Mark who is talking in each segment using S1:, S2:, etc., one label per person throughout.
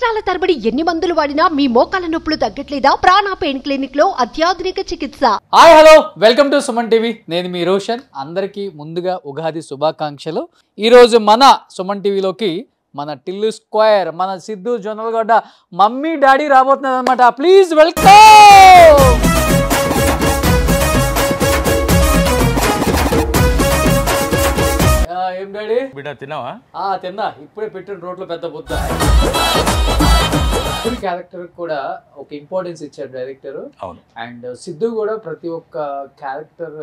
S1: సంవత్సరాల తరబడి ఎన్ని మందులు వాడినా మీ మోకాల నొప్పులు తగ్గట్లేదా? ప్రాణ పెయిన్ క్లినిక్ లో అత్యాధునిక చికిత్స.
S2: Hi hello welcome to Suman TV. నేను మీ రోషన్. అందరికీ ముందుగా ఉగాది శుభాకాంక్షలు. ఈరోజు మన సుమన్ టీవీలోకి మన టిల్లు స్క్వేర్, మన సిద్ధు జొన్నలగడ్డ మమ్మీ డాడీ రాబోతున్నారు అనమాట. Please welcome. ఏం డాడీ
S3: బిడ్డ తిన్నావా?
S2: తిన్నా. ఇప్పుడే పెట్టిన రోడ్లో పెద్ద బుద్ధ. క్యారెక్టర్ కూడా ఒక ఇంపార్టెన్స్ ఇచ్చారు డైరెక్టర్.
S3: అవును.
S2: అండ్ సిద్ధు కూడా ప్రతి ఒక్క క్యారెక్టర్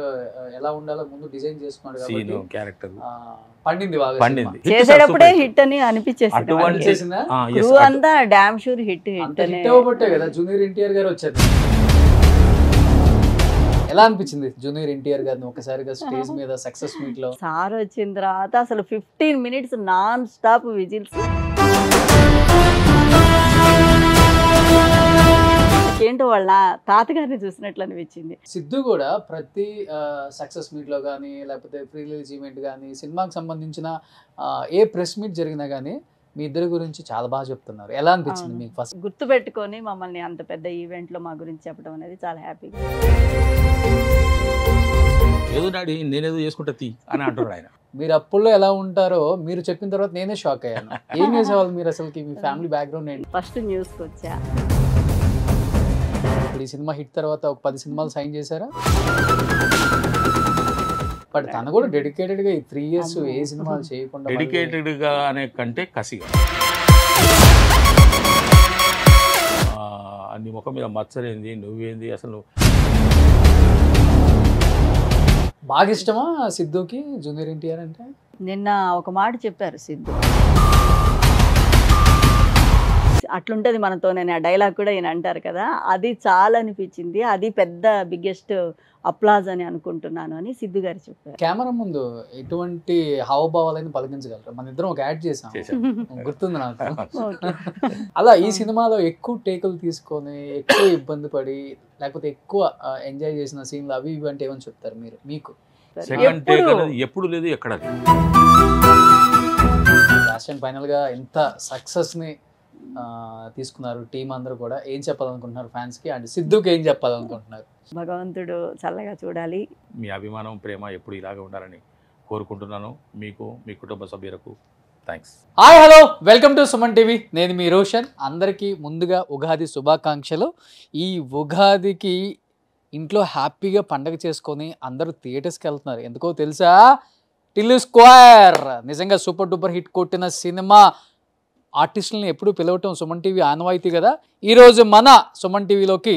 S2: ఎలా ఉండాలో ముందు డిజైన్ చేసుకున్నాడు కాబట్టి
S3: క్యారెక్టర్
S2: పండింది బాగా.
S3: పండింది.
S4: చేసేటప్పుడే హిట్ అని అనిపించేసింది.
S3: అంతా
S4: డామ్ షూర్ హిట్
S2: హిట్ అవ్వబట్టే కదా జూనియర్ ఎన్టీఆర్ గారు వచ్చారు. ఎలా అనిపించింది జూనియర్ ఎన్టీఆర్ గారిని ఒకసారిగా స్టేజ్ మీద సక్సెస్ మీట్ లో?
S4: సార్ వచ్చిన తర్వాత అసలు 15 minutes నాన్ స్టాప్ విజిల్స్. ఏంటో వాళ్ళ తాతగారిని చూసినట్లు అనిపించింది.
S2: సిద్ధు కూడా ప్రతి సక్సెస్ మీట్ లో కానీ లేకపోతే ప్రీ రిలీజ్ ఈవెంట్ కానీ సినిమాకి సంబంధించిన ఏ ప్రెస్ మీట్ జరిగినా కానీ మీ ఇద్దరి గురించి చాలా బాగా చెప్తున్నారు. ఎలా అనిపించింది మీకు? ఫస్ట్
S4: గుర్తు పెట్టుకొని మమ్మల్ని అంత పెద్ద ఈవెంట్ లో మా గురించి చెప్పడం అనేది చాలా హ్యాపీగా.
S3: ఏదో డాడీ నేనేదో చేసుకుంటా తీ అని అంటున్నాడు ఆయన.
S2: మీరు అప్పుల్లో ఎలా ఉంటారో మీరు చెప్పిన తర్వాత నేనే షాక్ అయ్యాను. ఏం చేసేవాళ్ళు మీరు అసలుకి? మీ ఫ్యామిలీ బ్యాక్గ్రౌండ్ ఏంటి?
S4: ఫస్ట్ న్యూస్కి వచ్చా.
S2: ఇప్పుడు ఈ సినిమా హిట్ తర్వాత ఒక 10 సినిమాలు సైన్ చేశారా? బట్ తను కూడా డెడికేటెడ్ గా 3 years ఏ సినిమాలు చేయకుండా.
S3: డెడికేటెడ్ గా అనే కంటే కసిగా. నీ ముఖం మీద మచ్చలేంది, నువ్వేంది అసలు.
S2: బాగా ఇష్టమా సిద్ధుకి జూనియర్ ఎన్టీఆర్ అంటే?
S4: నిన్న ఒక మాట చెప్పారు సిద్ధు, అట్లుంటది మనతో. నేను ఆ డైలాగ్ కూడా ఈయన అంటారు కదా, అది చాలా అనిపించింది. అది పెద్ద బిగ్గెస్ట్ అప్లాజ్ అని అనుకుంటున్నాను అని సిద్ధు గారు చెప్పారు.
S2: కెమెరా ముందు ఎటువంటి హావభావాలని పలికించగలరు? మన ఇద్దరం ఒక యాడ్ చేసాం, గుర్తుంది నాకు. అలా ఈ సినిమాలో ఎక్కువ టేకులు తీసుకొని ఎక్కువ ఇబ్బంది పడి లేకపోతే ఎక్కువ ఎంజాయ్ చేసిన సీన్లు అవి ఇవి అంటే ఏమని చెప్తారు మీరు? మీకు
S3: సెకండ్ టేక్ అనేది ఎప్పుడు లేదు, ఎక్కడ
S2: లాస్ట్ అండ్ ఫైనల్ గా ఎంత సక్సెస్ ని తీసుకున్నారు టీం అందరూ కూడా? ఏం చెప్పాలనుకుంటున్నారు ఫ్యాన్స్ కి? అండ్ సిద్ధుకి ఏం చెప్పాలనుకుంటున్నారు?
S4: భగవంతుడు చల్లగా చూడాలి.
S3: మీ అభిమానం ప్రేమ ఎప్పుడు ఇలాగే ఉండాలని కోరుకుంటున్నాను. మీకు, మీ కుటుంబ సభ్యులకు thanks.
S2: Hi hello welcome to Suman TV. నేను మీ రోషన్. అందరికీ ముందుగా ఉగాది శుభాకాంక్షలు. ఈ ఉగాదికి ఇంట్లో హ్యాపీగా పండగ చేసుకొని అందరూ థియేటర్స్కి వెళ్తున్నారు. ఎందుకో తెలుసా? టిల్లు స్క్వేర్ నిజంగా సూపర్ డూపర్ హిట్ కొట్టిన సినిమా. ఆర్టిస్టులని ఎప్పుడు పిలవటం సుమన్ టీవీ ఆనవాయితీ కదా. ఈరోజు మన సుమన్ టీవీలోకి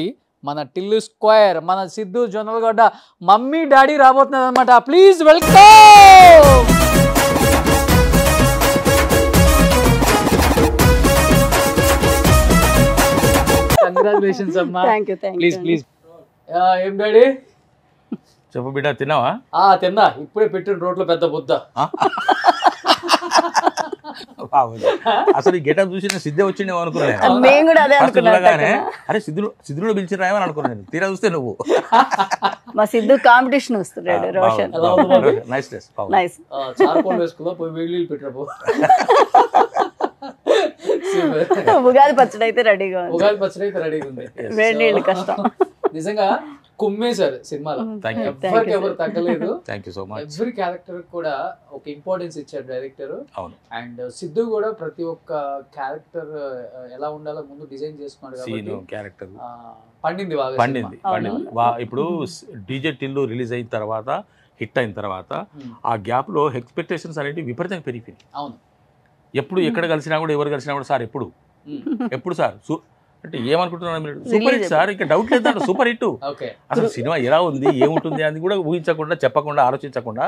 S2: మన టిల్లు స్క్వేర్, మన సిద్ధు జొన్నలగడ్డ మమ్మీ డాడీ రాబోతున్నారు అనమాట. Please welcome. కంగ్రాచులేషన్స్ అమ్మా. Please please. ఏం డాడీ
S3: చెప్పు బిడ్డ తిన్నావా?
S2: తిన్నా. ఇప్పుడే పెట్టిన రోడ్లో పెద్ద బుద్ధ.
S3: అసలు ఈ గెటప్ చూసి సిద్ధే వచ్చిండేమో అనుకున్నాను. అరే సిద్ధులో పిలిచి రాయమని అనుకున్నాను. తీరా చూస్తే నువ్వు.
S4: మా సిద్ధు కాంపిటీషన్ వస్తున్నాడు. Roshan
S3: nice dress.
S4: Nice.
S2: Charcoal వేసుకుందా పోయి వేడి పెట్టినప్పుడు.
S4: ఉగాది పచ్చడి అయితే రెడీగా ఉంది.
S2: ఉగాది పచ్చడి అయితే రెడీగా ఉంది.
S4: వేడి నీళ్ళు కష్టం.
S2: నిజంగా కుమ్మేశారు సినిమాలో. ఎవరికి ఎవరు తగ్గలేదు. ఎవ్రీ క్యారెక్టర్ కూడా ఒక ఇంపార్టెన్స్ ఇచ్చారు డైరెక్టర్.
S3: అవును.
S2: అండ్ సిద్ధు కూడా ప్రతి ఒక్క క్యారెక్టర్ ఎలా ఉండాలో ముందు డిజైన్ చేసుకున్నాడు కాబట్టి
S3: క్యారెక్టర్
S2: పండింది బాగా.
S3: పండింది. ఇప్పుడు డీజే టిల్లు రిలీజ్ అయిన తర్వాత, హిట్ అయిన తర్వాత ఆ గ్యాప్ లో ఎక్స్పెక్టేషన్స్ అనేవి విపరీతంగా పెరిగిపోయింది.
S2: అవును.
S3: ఎప్పుడు ఎక్కడ కలిసినా కూడా, ఎవరు కలిసినా కూడా సార్ ఎప్పుడు సార్ అంటే ఏమనుకుంటున్నాను మీరు? సూపర్ హిట్ సార్, ఇంకా డౌట్ లేదంటే సూపర్ హిట్. అసలు సినిమా ఎలా ఉంది, ఏముంటుంది అని కూడా ఊహించకుండా, చెప్పకుండా, ఆలోచించకుండా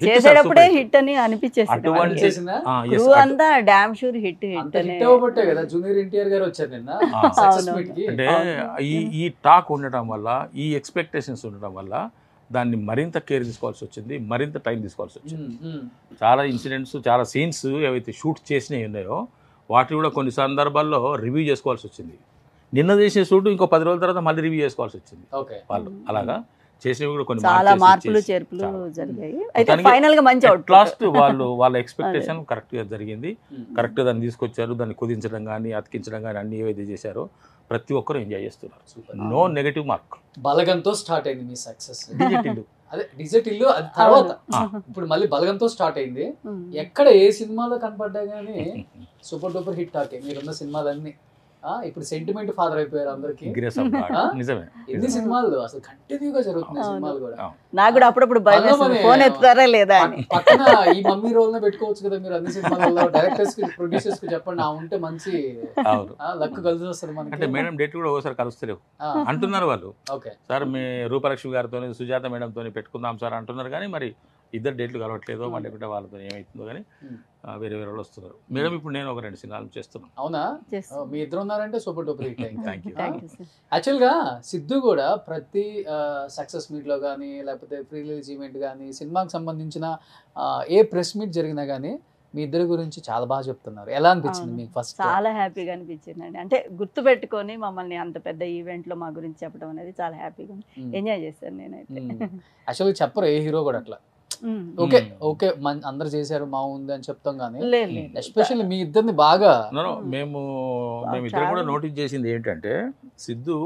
S4: చేసేటప్పుడే హిట్ అని అనిపించేసింది. అంతా డామ్ షూర్ హిట్
S2: అవ్వబట్టే కదా జూనియర్ ఎన్టీఆర్ గారు వచ్చారు నిన్న.
S3: అంటే ఈ టాక్ ఉండటం వల్ల, ఈ ఎక్స్పెక్టేషన్స్ ఉండటం వల్ల దాన్ని మరింత కేర్ తీసుకోవాల్సి వచ్చింది, మరింత టైం తీసుకోవాల్సి వచ్చింది. చాలా ఇన్సిడెంట్స్, చాలా సీన్స్ ఏవైతే షూట్ చేసినవి ఉన్నాయో వాటిని కూడా కొన్ని సందర్భాల్లో రివ్యూ చేసుకోవాల్సి వచ్చింది. నిన్న చేసే షూట్ ఇంకో 10 రోజుల తర్వాత మళ్ళీ రివ్యూ చేసుకోవాల్సి వచ్చింది వాళ్ళు. అలాగా చేసినవి కూడా కొన్ని
S4: చాలా
S3: మార్చేసి
S4: మార్పులు
S3: చేసి
S4: చేర్పులు
S3: చాలా.
S4: జరిగాయి. అయితే
S3: మొత్తానికి
S4: ఫైనల్ గా మంచి అవుట్
S3: లాస్ట్ వాళ్ళ ఎక్స్పెక్టేషన్ కరెక్ట్ గా జరిగింది. కరెక్ట్ గా దాన్ని తీసుకొచ్చారు. దాన్ని కుదించడం కానీ అతికించడం కానీ అన్ని ఏవైతే చేశారో ప్రతి ఒక్కరు ఎంజాయ్ చేస్తున్నారు. No negative mark.
S2: బలగంతో స్టార్ట్ అయింది మీ సక్సెస్.
S3: డిజిటల్
S2: అదే డిజర్ట్ ఇల్లు అది తర్వాత ఇప్పుడు మళ్ళీ బలగంతో స్టార్ట్ అయింది. ఎక్కడ ఏ సినిమాలో కనపడ్డా కానీ సూపర్ డూపర్ హిట్ టాకే మీరున్న సినిమాలన్నీ. ఇప్పుడు సెంటిమెంట్ ఫాదర్ అయిపోయారు అందరికి.
S3: నిజమే.
S2: ఎన్ని సినిమాలు అసలు కంటిన్యూగా జరుగుతున్నాయి సినిమాలు కూడా.
S4: నాకు కూడా అప్పుడప్పుడు ఫోన్ ఎత్తుతారా లేదా అని.
S2: పక్కన ఈ మమ్మీ రోల్ నే పెట్టుకోవచ్చు కదా మీరు అన్ని సినిమాలలో. డైరెక్టర్స్ కి ప్రొడ్యూసర్స్ కి చెప్పండి ఆ ఉంటే మంచి లక్ కలిసి వస్తుంది మనకి.
S3: అంటే మేడం డేట్ కూడా ఒకసారి కలుస్తలేవు అంటున్నారు వాళ్ళు.
S2: ఓకే
S3: సార్ మీ రూపలక్ష్మి గారితో సుజాత మేడంతో పెట్టుకుందాం సార్ అంటున్నారు కానీ మరి ఇద్దరు డేట్లు కలవట్లేదు. మళ్ళీ కూడా వాళ్ళతో ఏమవుతుందో కానీ వేరే వేరే వాళ్ళు వస్తున్నారు. మేడం ఇప్పుడు నేను ఒక 2 సినిమాలు చేస్తున్నాను.
S2: అవునా? మీ ఇద్దరు ఉన్నారంటే సూపర్ డూపర్ హిట్ అయింది.
S3: Thank you.
S2: యాక్చువల్గా సిద్ధు కూడా ప్రతి సక్సెస్ మీట్లో కానీ లేకపోతే ప్రీ రిలీజ్ ఈవెంట్ కానీ సినిమాకి సంబంధించిన ఏ ప్రెస్ మీట్ జరిగినా కానీ మీ ఇద్దరి గురించి చాలా బాగా చెప్తున్నారు. ఎలా అనిపించింది మీకు ఫస్ట్?
S4: చాలా హ్యాపీగా అనిపించిందండి. అంటే గుర్తు పెట్టుకొని మమ్మల్ని అంత పెద్ద ఈవెంట్ లో మా గురించి చెప్పడం అనేది చాలా హ్యాపీగా ఎంజాయ్ చేశాను నేనైతే.
S2: యాక్చువల్గా చెప్పరు ఏ హీరో కూడా అట్లా ఓకే ఓకే అందరు చేశారు బాగుంది అని చెప్తాం కానీ ఎస్పెషల్లీ మీ ఇద్దరిని బాగా
S3: మేము ఇద్దరు కూడా నోటీస్ చేసింది ఏంటంటే సిద్ధు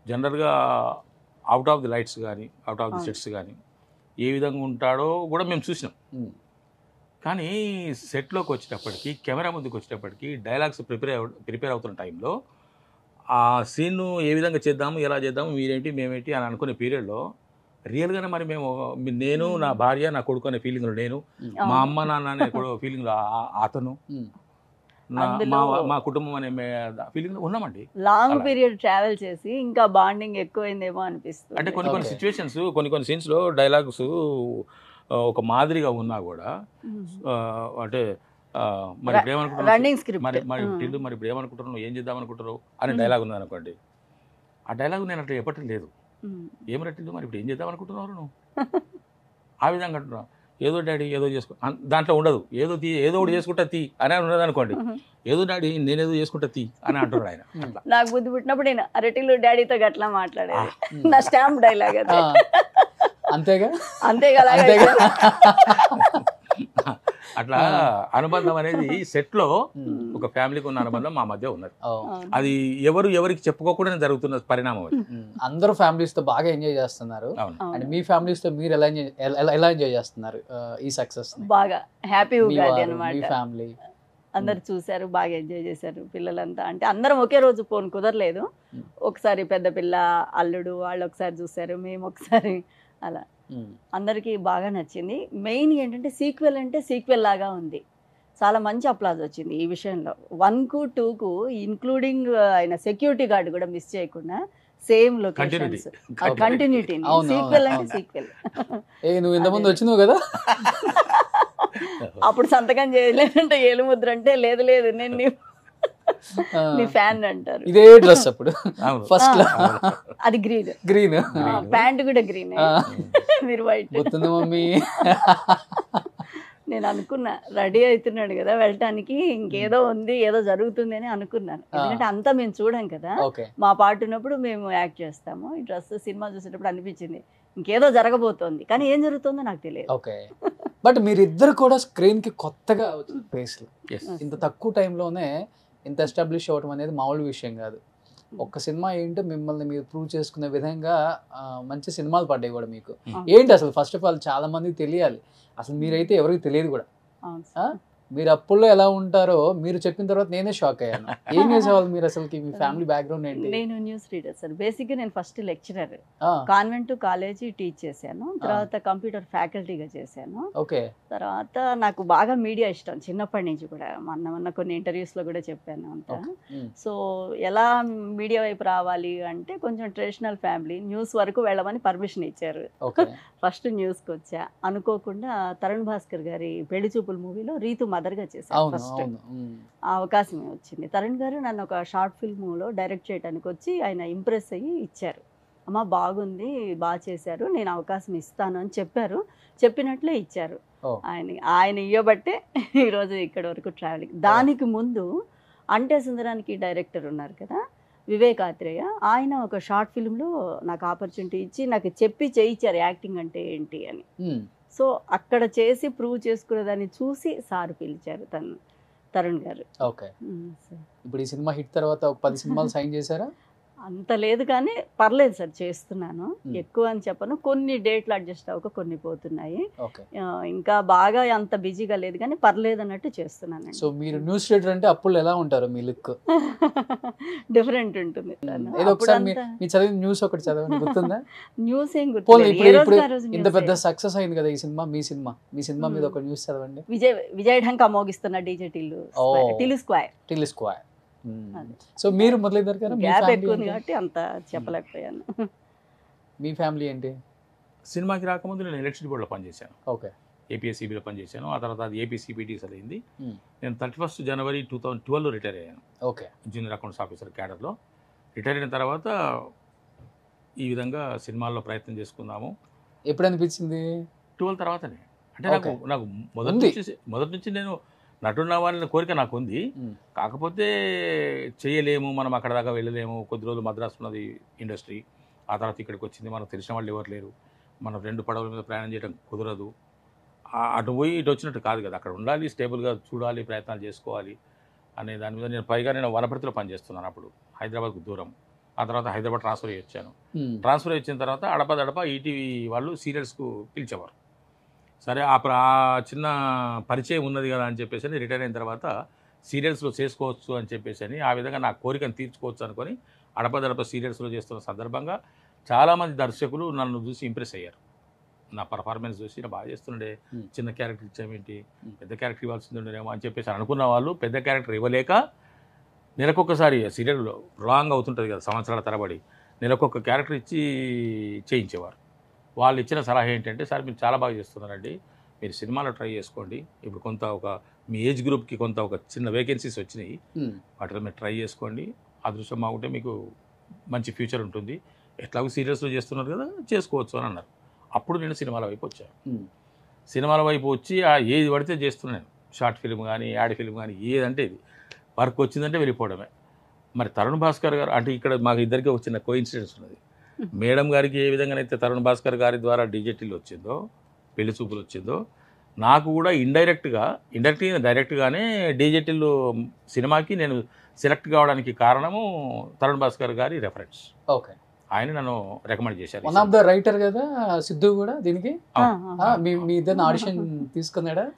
S3: జనరల్గా అవుట్ ఆఫ్ ది లైట్స్ కానీ అవుట్ ఆఫ్ ది సెట్స్ కానీ ఏ విధంగా ఉంటాడో కూడా మేము చూసినాం. కానీ సెట్లోకి వచ్చేటప్పటికి కెమెరా ముందుకు వచ్చేటప్పటికి డైలాగ్స్ ప్రిపేర్ అవుతున్న టైంలో ఆ సీన్ను ఏ విధంగా చేద్దాము ఎలా చేద్దాము మీరేంటి మేమేంటి అని అనుకునే పీరియడ్లో రియల్గానే మరి నేను నా భార్య నా కొడుకు అనే ఫీలింగ్లో నేను, మా అమ్మ నాన్న అనే ఫీలింగ్లో అతను, మా కుటుంబం అనే ఫీలింగ్లో ఉన్నామండి.
S4: లాంగ్ పీరియడ్ ట్రావెల్ చేసి ఇంకా బాండింగ్ ఎక్కువైందేమో అనిపిస్తుంది.
S3: అంటే కొన్ని సిచ్యువేషన్స్ కొన్ని సీన్స్లో డైలాగ్స్ ఒక మాదిరిగా ఉన్నా కూడా అంటే మరి ఇప్పుడు ఏమనుకుంటున్నావు మరి ఇప్పుడు ఏమనుకుంటున్నావు ఏం చేద్దాం అనుకుంటున్నావు అనే డైలాగ్ ఉన్నది అనుకోండి. ఆ డైలాగ్ నేను అట్లా చెప్పటం లేదు. ఏం రట్టిందో మరి ఇప్పుడు ఏం చేద్దాం అనుకుంటున్నారు నువ్వు ఆ విధంగా అంటున్నావు. ఏదో డాడీ ఏదో చేసుకో దాంట్లో ఉండదు. ఏదో ఒకటి చేసుకుంటా తీ అని ఉన్నది అనుకోండి. ఏదో డాడీ నేనేదో చేసుకుంటా తీ అని అంటున్నాడు ఆయన.
S4: నాకు బుద్ధి పుట్టినప్పుడు నేను అరటిలో డాడీతో గట్లా మాట్లాడేది. నా స్టాంప్ డైలాగ్ అది.
S2: అంతేగా
S3: అట్లా అనుబంధం అనేది సెట్ లో ఒక ఫ్యామిలీకి ఉన్న అనుబంధం మా మధ్య ఉన్నది. అది ఎవరికి చెప్పుకోకుండా జరుగుతున్న పరిణామం.
S2: అందరూ ఫ్యామిలీస్ తో బాగా ఎంజాయ్ చేస్తున్నారు. అండ్ మీ ఫ్యామిలీస్ తో మీరు ఎలా ఎంజాయ్ చేస్తున్నారు ఈ సక్సెస్?
S4: బాగా హ్యాపీ ఉగాది అన్నమాట.
S2: ఫ్యామిలీ
S4: అందరు చూశారు, బాగా ఎంజాయ్ చేశారు పిల్లలంతా. అంటే అందరం ఒకే రోజు ఫోన్ కుదరలేదు. ఒకసారి పెద్ద పిల్ల అల్లుడు వాళ్ళు ఒకసారి చూశారు, మేము ఒకసారి అలా. అందరికీ బాగా నచ్చింది. మెయిన్ ఏంటంటే సీక్వెల్ అంటే సీక్వెల్ లాగా ఉంది. చాలా మంచి అప్లాజ్ వచ్చింది ఈ విషయంలో. 1కు 2కు ఇంక్లూడింగ్ ఆయన సెక్యూరిటీ గార్డ్ కూడా మిస్ చేయకుండా సేమ్ లొకేషన్స్ కంటిన్యూటీ. సీక్వెల్ అంటే సీక్వెల్.
S2: నువ్వు ఇంతకుముందు వచ్చినావు కదా
S4: అప్పుడు సంతకం చేయలేదంటే ఏలుముద్ర అంటే లేదు నేను నీ ఫ్యాన్ అంటారు.
S2: ఇదే డ్రెస్ అప్పుడు ఫస్ట్
S4: అది గ్రీన్ ప్యాంట్ కూడా గ్రీన్, మీరు వైట్. మమ్మీ నేను అనుకున్నా రెడీ అవుతున్నాడు కదా వెళ్ళటానికి, ఇంకేదో ఉంది ఏదో జరుగుతుంది అని అనుకున్నాను. ఎందుకంటే అంతా మేము చూడం కదా, మా పార్ట్ ఉన్నప్పుడు మేము యాక్ట్ చేస్తాము. ఈ డ్రెస్ సినిమా చూసేటప్పుడు అనిపించింది ఇంకేదో జరగబోతోంది, కానీ ఏం జరుగుతుందో నాకు తెలియదు.
S2: బట్ మీరిద్దరు కూడా స్క్రీన్ కి కొత్తగా ఫేస్లు ఇంత తక్కువ టైంలోనే ఇంత ఎస్టాబ్లిష్ అవ్వడం అనేది మామూలు విషయం కాదు. ఒక్క సినిమా ఏంటో మిమ్మల్ని మీరు ప్రూవ్ చేసుకునే విధంగా మంచి సినిమాలు పడ్డాయి కూడా మీకు. ఏంటి అసలు ఫస్ట్ ఆఫ్ ఆల్ చాలా మందికి తెలియాలి, అసలు మీరైతే ఎవరికి తెలియదు కూడా. మీరు అప్పుల్లో ఎలా ఉంటారో మీరు చెప్పిన తర్వాత నేనే షాక్ అయ్యాను. ఏం చేసేవాళ్ళు మీరు అసలు? మీ ఫ్యామిలీ బ్యాక్గ్రౌండ్ ఏంటి?
S4: నేను న్యూస్ రీడర్ సార్. బేసిక్గా నేను first lecturer, convent college teach చేశాను. తర్వాత కంప్యూటర్ ఫ్యాకల్టీగా చేశాను. తర్వాత నాకు బాగా మీడియా ఇష్టం చిన్నప్పటి నుంచి కూడా. మొన్న కొన్ని ఇంటర్వ్యూస్లో కూడా చెప్పాను అంతా. సో ఎలా మీడియా వైపు రావాలి అంటే కొంచెం ట్రెడిషనల్ ఫ్యామిలీ, న్యూస్ వరకు వెళ్ళమని పర్మిషన్ ఇచ్చారు. ఫస్ట్ న్యూస్కి వచ్చా. అనుకోకుండా తరుణ్ భాస్కర్ గారి పెళ్లి చూపుల మూవీలో రీతు మదర్గా చేశాను. ఫస్ట్ ఆ అవకాశమే వచ్చింది. తరుణ్ గారు నన్ను ఒక షార్ట్ ఫిల్మ్లో డైరెక్ట్ చేయడానికి వచ్చి ఆయన ఇంప్రెస్ అయ్యి ఇచ్చారు. అమ్మ బాగుంది, బాగా చేశారు, నేను అవకాశం ఇస్తాను అని చెప్పారు. చెప్పినట్లే ఇచ్చారు. ఆయన ఇవ్వబట్టే ఈరోజు ఇక్కడ వరకు ట్రావెలింగ్. దానికి ముందు అంటే సుందరానికి డైరెక్టర్ ఉన్నారు కదా, వివేక్ ఆత్రేయ. ఆయన ఒక షార్ట్ ఫిల్మ్లో నాకు ఆపర్చునిటీ ఇచ్చి నాకు చెప్పి చేయించారు యాక్టింగ్ అంటే ఏంటి అని. సో అక్కడ చేసి ప్రూవ్ చేసుకునేదాన్ని చూసి సార్ పిలిచారు తరుణ్ గారు.
S2: ఓకే. ఇప్పుడు ఈ సినిమా హిట్ తర్వాత ఒక 10 సినిమాలు సైన్ చేశారా?
S4: అంత లేదు కానీ పర్లేదు సార్, చేస్తున్నాను. ఎక్కువ అని చెప్పను, కొన్ని డేట్లు అడ్జస్ట్ అవ్వక కొన్ని పోతున్నాయి. ఇంకా బాగా అంత బిజీగా లేదు కానీ పర్లేదు అన్నట్టు చేస్తున్నాను.
S2: సో మీరు న్యూస్ రీడర్ అంటే అప్పుడు ఎలా ఉంటారు మీ లుక్?
S4: డిఫరెంట్ ఉంటుంది.
S2: మీ చదివిన న్యూస్ ఒకటి చదవండి, గుర్తుందా?
S4: న్యూస్ ఏం గుర్తు.
S2: ఇంత పెద్ద సక్సెస్ అయింది కదా ఈ సినిమా, మీ సినిమా మీద ఒక న్యూస్ చదవండి.
S4: విజయ్ ఢంకా మోగిస్తున్న డీజే టిల్లు స్క్వేర్.
S2: సో మీరు మొదలైందారు కదా,
S4: గ్యాప్ ఎక్కువ ఉంది కాబట్టి అంత చెప్పలేకపోయాను.
S2: మీ ఫ్యామిలీ ఏంటి?
S3: సినిమాకి రాకముందు నేను ఎలక్ట్రిసిటీ బోర్డులో పనిచేశాను.
S2: ఓకే.
S3: ఏపీఎస్సీబీలో పనిచేశాను. ఆ తర్వాత అది ఏపీసీబీటీస్ అయింది. నేను 31 జనవరి 2012 రిటైర్ అయ్యాను.
S2: ఓకే.
S3: జూనియర్ అకౌంట్స్ ఆఫీసర్ క్యాడర్లో రిటైర్ అయిన తర్వాత ఈ విధంగా సినిమాల్లో ప్రయత్నం చేసుకుందాము.
S2: ఎప్పుడు అనిపించింది?
S3: 12 తర్వాతనే. అంటే నాకు మొదటి నుంచి నేను నటుడు అవ్వాలనే కోరిక నాకు ఉంది. కాకపోతే చేయలేము, మనం అక్కడ దాకా వెళ్ళలేము. కొద్ది రోజులు మద్రాసు ఉన్నది ఇండస్ట్రీ, ఆ తర్వాత ఇక్కడికి వచ్చింది. మనకు తెలిసిన వాళ్ళు ఎవరు లేరు, మనం 2 పడవల మీద ప్రయాణం చేయడం కుదరదు. అటు పోయి ఇటు వచ్చినట్టు కాదు కదా, అక్కడ ఉండాలి, స్టేబుల్గా చూడాలి, ప్రయత్నాలు చేసుకోవాలి అనే దాని మీద నేను వనపర్తిలో పనిచేస్తున్నాను అప్పుడు, హైదరాబాద్కు దూరం. ఆ తర్వాత హైదరాబాద్ ట్రాన్స్ఫర్ అయ్యి వచ్చాను. ట్రాన్స్ఫర్ వచ్చిన తర్వాత అడపదడప ఈటీవీ వాళ్ళు సీరియల్స్కు పిలిచేవారు. సరే ఆ చిన్న పరిచయం ఉన్నది కదా అని చెప్పేసి రిటైర్ అయిన తర్వాత సీరియల్స్లో చేసుకోవచ్చు అని చెప్పేసి ఆ విధంగా నా కోరికను తీర్చుకోవచ్చు అనుకొని అడపదడప సీరియల్స్లో చేస్తున్న సందర్భంగా చాలామంది దర్శకులు నన్ను చూసి ఇంప్రెస్ అయ్యారు. నా పర్ఫార్మెన్స్ చూసి బాగా చేస్తుండే, చిన్న క్యారెక్టర్ ఇచ్చామేంటి, పెద్ద క్యారెక్టర్ ఇవ్వాల్సింది ఉండేమో అని చెప్పేసి అనుకున్న వాళ్ళు పెద్ద క్యారెక్టర్ ఇవ్వలేక నెలకొకసారి సీరియల్లో రాంగ్ అవుతుంటుంది కదా సంవత్సరాల తరబడి, నెలకొక క్యారెక్టర్ ఇచ్చి చేయించేవారు. వాళ్ళు ఇచ్చిన సలహా ఏంటంటే, సార్ మీరు చాలా బాగా చేస్తున్నారండి, మీరు సినిమాలో ట్రై చేసుకోండి, ఇప్పుడు మీ ఏజ్ గ్రూప్కి ఒక చిన్న వేకెన్సీస్ వచ్చినాయి, వాటిలో మీరు ట్రై చేసుకోండి, అదృష్టం బాగుంటే మీకు మంచి ఫ్యూచర్ ఉంటుంది, ఎట్లాగో సీరియల్స్లో చేస్తున్నారు కదా చేసుకోవచ్చు అని అన్నారు. అప్పుడు నేను సినిమాల వైపు వచ్చాను. సినిమాల వైపు వచ్చి ఏది పడితే చేస్తున్నాను, షార్ట్ ఫిల్మ్ కానీ యాడ్ ఫిల్మ్ కానీ ఏదంటే ఇది వర్క్ వచ్చిందంటే వెళ్ళిపోవడమే. మరి తరుణ్ భాస్కర్ గారు అంటే ఇక్కడ మాకు ఇద్దరికి వచ్చిన కోఇన్సిడెన్స్ ఉన్నది. మేడం గారికి ఏ విధంగానైతే తరుణ్ భాస్కర్ గారి ద్వారా డీజేటీలు వచ్చిందో, పెళ్లి చూపులు వచ్చిందో, నాకు కూడా డైరెక్ట్గానే డీజేటీలు సినిమాకి నేను సెలెక్ట్ కావడానికి కారణము తరుణ్ భాస్కర్ గారి రెఫరెన్స్.
S2: ఓకే.
S3: ఆయన నన్ను రికమెండ్ చేశారు.
S2: వన్ ఆఫ్ ద రైటర్ కదా సిద్ధు కూడా దీనికి. మీ ఇద్దరు ఆడిషన్ తీసుకున్నాడా?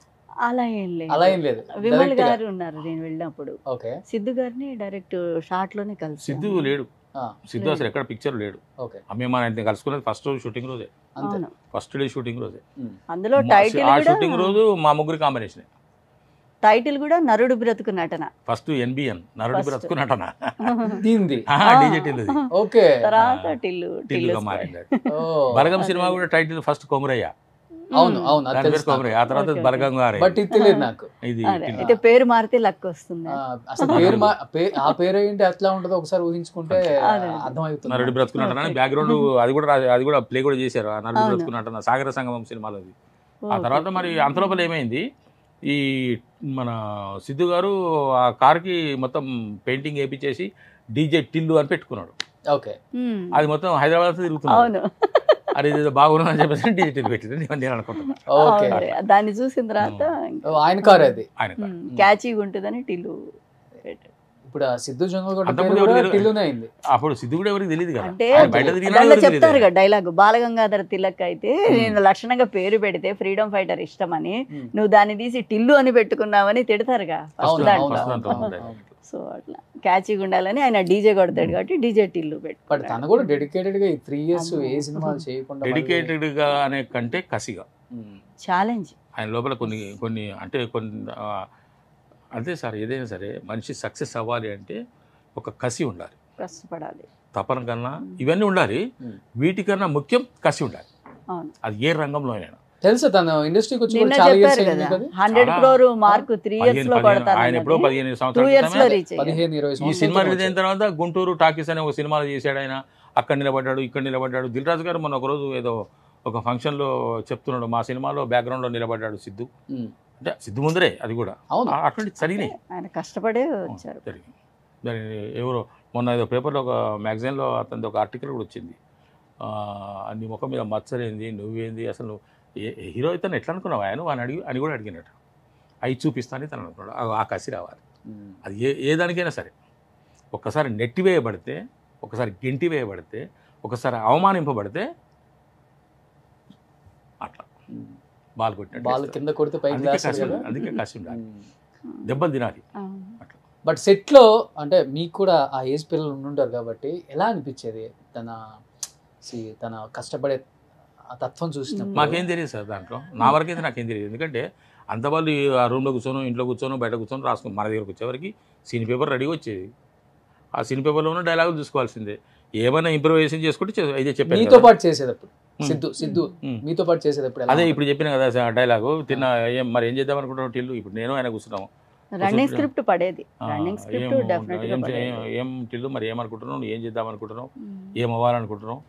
S4: అలా ఏం లేదు. విమల్ గారు ఉన్నారు నేను వెళ్ళినప్పుడు. సిద్ధు గారిని డైరెక్ట్ షార్ట్ లోనే కలిసి.
S3: సిద్ధు లేడు, సిద్ధు అసలు ఎక్కడ పిక్చర్ లేడు. అమ్మేమని కలుసుకున్నది ఫస్ట్ రోజు షూటింగ్ రోజే, ఫస్ట్ డే షూటింగ్ రోజే.
S4: అందులో
S3: ఆ షూటింగ్ రోజు మా ముగ్గురు కాంబినేషన్.
S4: టైటిల్ కూడా నరుడు బ్రతుకు నటన.
S3: ఫస్ట్ ఎన్బిఎన్ నరుడు బ్రతుకు నటన
S4: తర్వాత టిల్లుగా
S3: మారింది. బలగం సినిమా కూడా టైటిల్ ఫస్ట్ కొమరయ్య.
S2: అవును అవును,
S3: కొమరయ్య, ఆ తర్వాత బలగం గారు.
S2: బట్ ఇది తెలియదు నాకు.
S4: ఇది పేరు మారితే లక్ వస్తుంది.
S2: అసలు ఆ పేరు ఏంటి అట్లా ఉంటుందో ఒకసారి ఊహించుకుంటే అర్థమవుతుంది.
S3: నరుడు బ్రతుకు నటన బ్యాక్గ్రౌండ్ అది కూడా ప్లే కూడా చేశారు. ఆ నరుడు బ్రతుకు నటన సాగర సంగమం సినిమాలో. ఆ తర్వాత మరి అంతలోపల ఏమైంది, ఈ మన సిద్ధు గారు ఆ కార్కి మొత్తం పెయింటింగ్ వేయించేసి డీజే టిల్లు అని పెట్టుకున్నాడు.
S2: ఓకే.
S3: అది మొత్తం హైదరాబాద్ తిరుగుతున్నాడు. అది బాగుందని చెప్పేసి డీజే టిల్లు పెట్టింది నేను అనుకుంటున్నాను.
S4: దాన్ని చూసిన తర్వాత
S2: ఆయన కార్ అది
S4: క్యాచీగా ఉంటుందని టిల్లు.
S2: ఇప్పుడు సిద్ధు
S3: అప్పుడు సిద్ధు కూడా ఎవరికి తెలియదు కదా.
S4: అంటే చెప్తారు కదా డైలాగ్, బాలగంగాధర తిలక్ అయితే నేను లక్షణంగా పేరు పెడితే ఫ్రీడమ్ ఫైటర్ ఇష్టమని, నువ్వు దాన్ని తీసి టిల్లు అని పెట్టుకున్నావని తిడతారుగా ఫస్ట్ దాంట్లో. సో అట్లా క్యాచీగా ఉండాలని ఆయన డీజే కొడతాడు కాబట్టి డీజే టిల్లు
S2: పెట్టుకుంటాడు. తను కూడా డెడికేటెడ్ గా 3 years ఏ సినిమాలు చేయకుండా,
S3: డెడికేటెడ్ గా అనే కంటే కసిగా
S4: ఛాలెంజ్
S3: ఆయన లోపల కొన్ని అంటే అంతే సార్. ఏదైనా సరే మనిషి సక్సెస్ అవ్వాలి అంటే ఒక కసి ఉండాలి,
S4: కష్టపడాలి,
S3: తపన కన్నా ఇవన్నీ ఉండాలి. వీటికన్నా ముఖ్యం కసి ఉండాలి. అది ఏ రంగంలో అయినా.
S2: తెలుసు తను ఇండస్ట్రీకి వచ్చి
S4: 100 crore మార్క్ 3 years లో కొడతారు.
S3: ఆయన ఎప్పుడో 15 సంవత్సరాలు ఈ సినిమా రిలీజ్ అయిన తర్వాత గుంటూరు టాకీస్ అనే ఒక సినిమాలు చేశాడు ఆయన. అక్కడ నిలబడ్డాడు, ఇక్కడ నిలబడ్డాడు. దిల్ రాజు గారు మొన్న ఒకరోజు ఏదో ఒక ఫంక్షన్లో చెప్తున్నాడు, మా సినిమాలో బ్యాక్గ్రౌండ్లో నిలబడ్డాడు సిద్ధు. అంటే సిద్ధు ముందరే అది కూడా అటువంటి జరిగినాయి.
S4: ఆయన కష్టపడే వచ్చారు.
S3: ఎవరో మొన్న ఏదో పేపర్లో ఒక మ్యాగజైన్లో అతనిది ఒక ఆర్టికల్ కూడా వచ్చింది. నీ ముఖం మీద మచ్చలేంది, నువ్వేంది, అసలు నువ్వు హీరో అయితే ఎట్లా అనుకున్నావు ఆయన అని కూడా అడిగినట్టు. అవి చూపిస్తానని తను అనుకున్నాడు. ఆ కసి రావాలి. అది ఏ దానికైనా సరే. ఒక్కసారి నెట్టివేయబడితే, ఒకసారి గెంటి వేయబడితే, ఒకసారి అవమానింపబడితే అట్లా బాల్ కొట్టినట్టు
S2: బాల్ కింద కొడితే పైకి
S3: అందుకే కసి ఉండాలి, దెబ్బలు తినాలి అట్లా.
S2: బట్ సెట్లో అంటే మీకు కూడా ఆ ఏజ్ పిల్లలు ఉండుంటారు కాబట్టి ఎలా అనిపించేది తన కష్టపడే ఆ తత్వం చూసినప్పుడు?
S3: మాకేం తెలియదు సార్ దాంట్లో, నా వరకైతే నాకేం తెలియదు. ఎందుకంటే అంత వాళ్ళు ఆ రూమ్లో కూర్చోను, ఇంట్లో కూర్చోను, బయట కూర్చొని రాసుకుని మన దగ్గరకు వచ్చేవరకు సీన్ పేపర్ రెడీగా వచ్చేది. ఆ సీన్ పేపర్లో ఉన్న డైలాగులు చూసుకోవాల్సిందే. ఏమైనా ఇంప్రూవైజేషన్ చేసుకుంటే అయితే చెప్పాను.
S2: మీతో పాటు చేసేటప్పుడు సిద్ధు మీతో పాటు చేసేటప్పుడు
S3: అదే ఇప్పుడు చెప్పిన కదా డైలాగు తిన్న మరి ఏం చేద్దాం అనుకుంటున్నావు టిల్లు, ఇప్పుడు నేను ఆయన కూర్చున్నాము,
S4: రన్నింగ్ స్క్రిప్ట్ పడేది. రన్నింగ్ స్క్రిప్ట్ డెఫినెట్గా
S3: ఏం టిల్లు మరి ఏమనుకుంటున్నావు, ఏం చేద్దాం అనుకుంటున్నావు, ఏం అవ్వాలనుకుంటున్నావు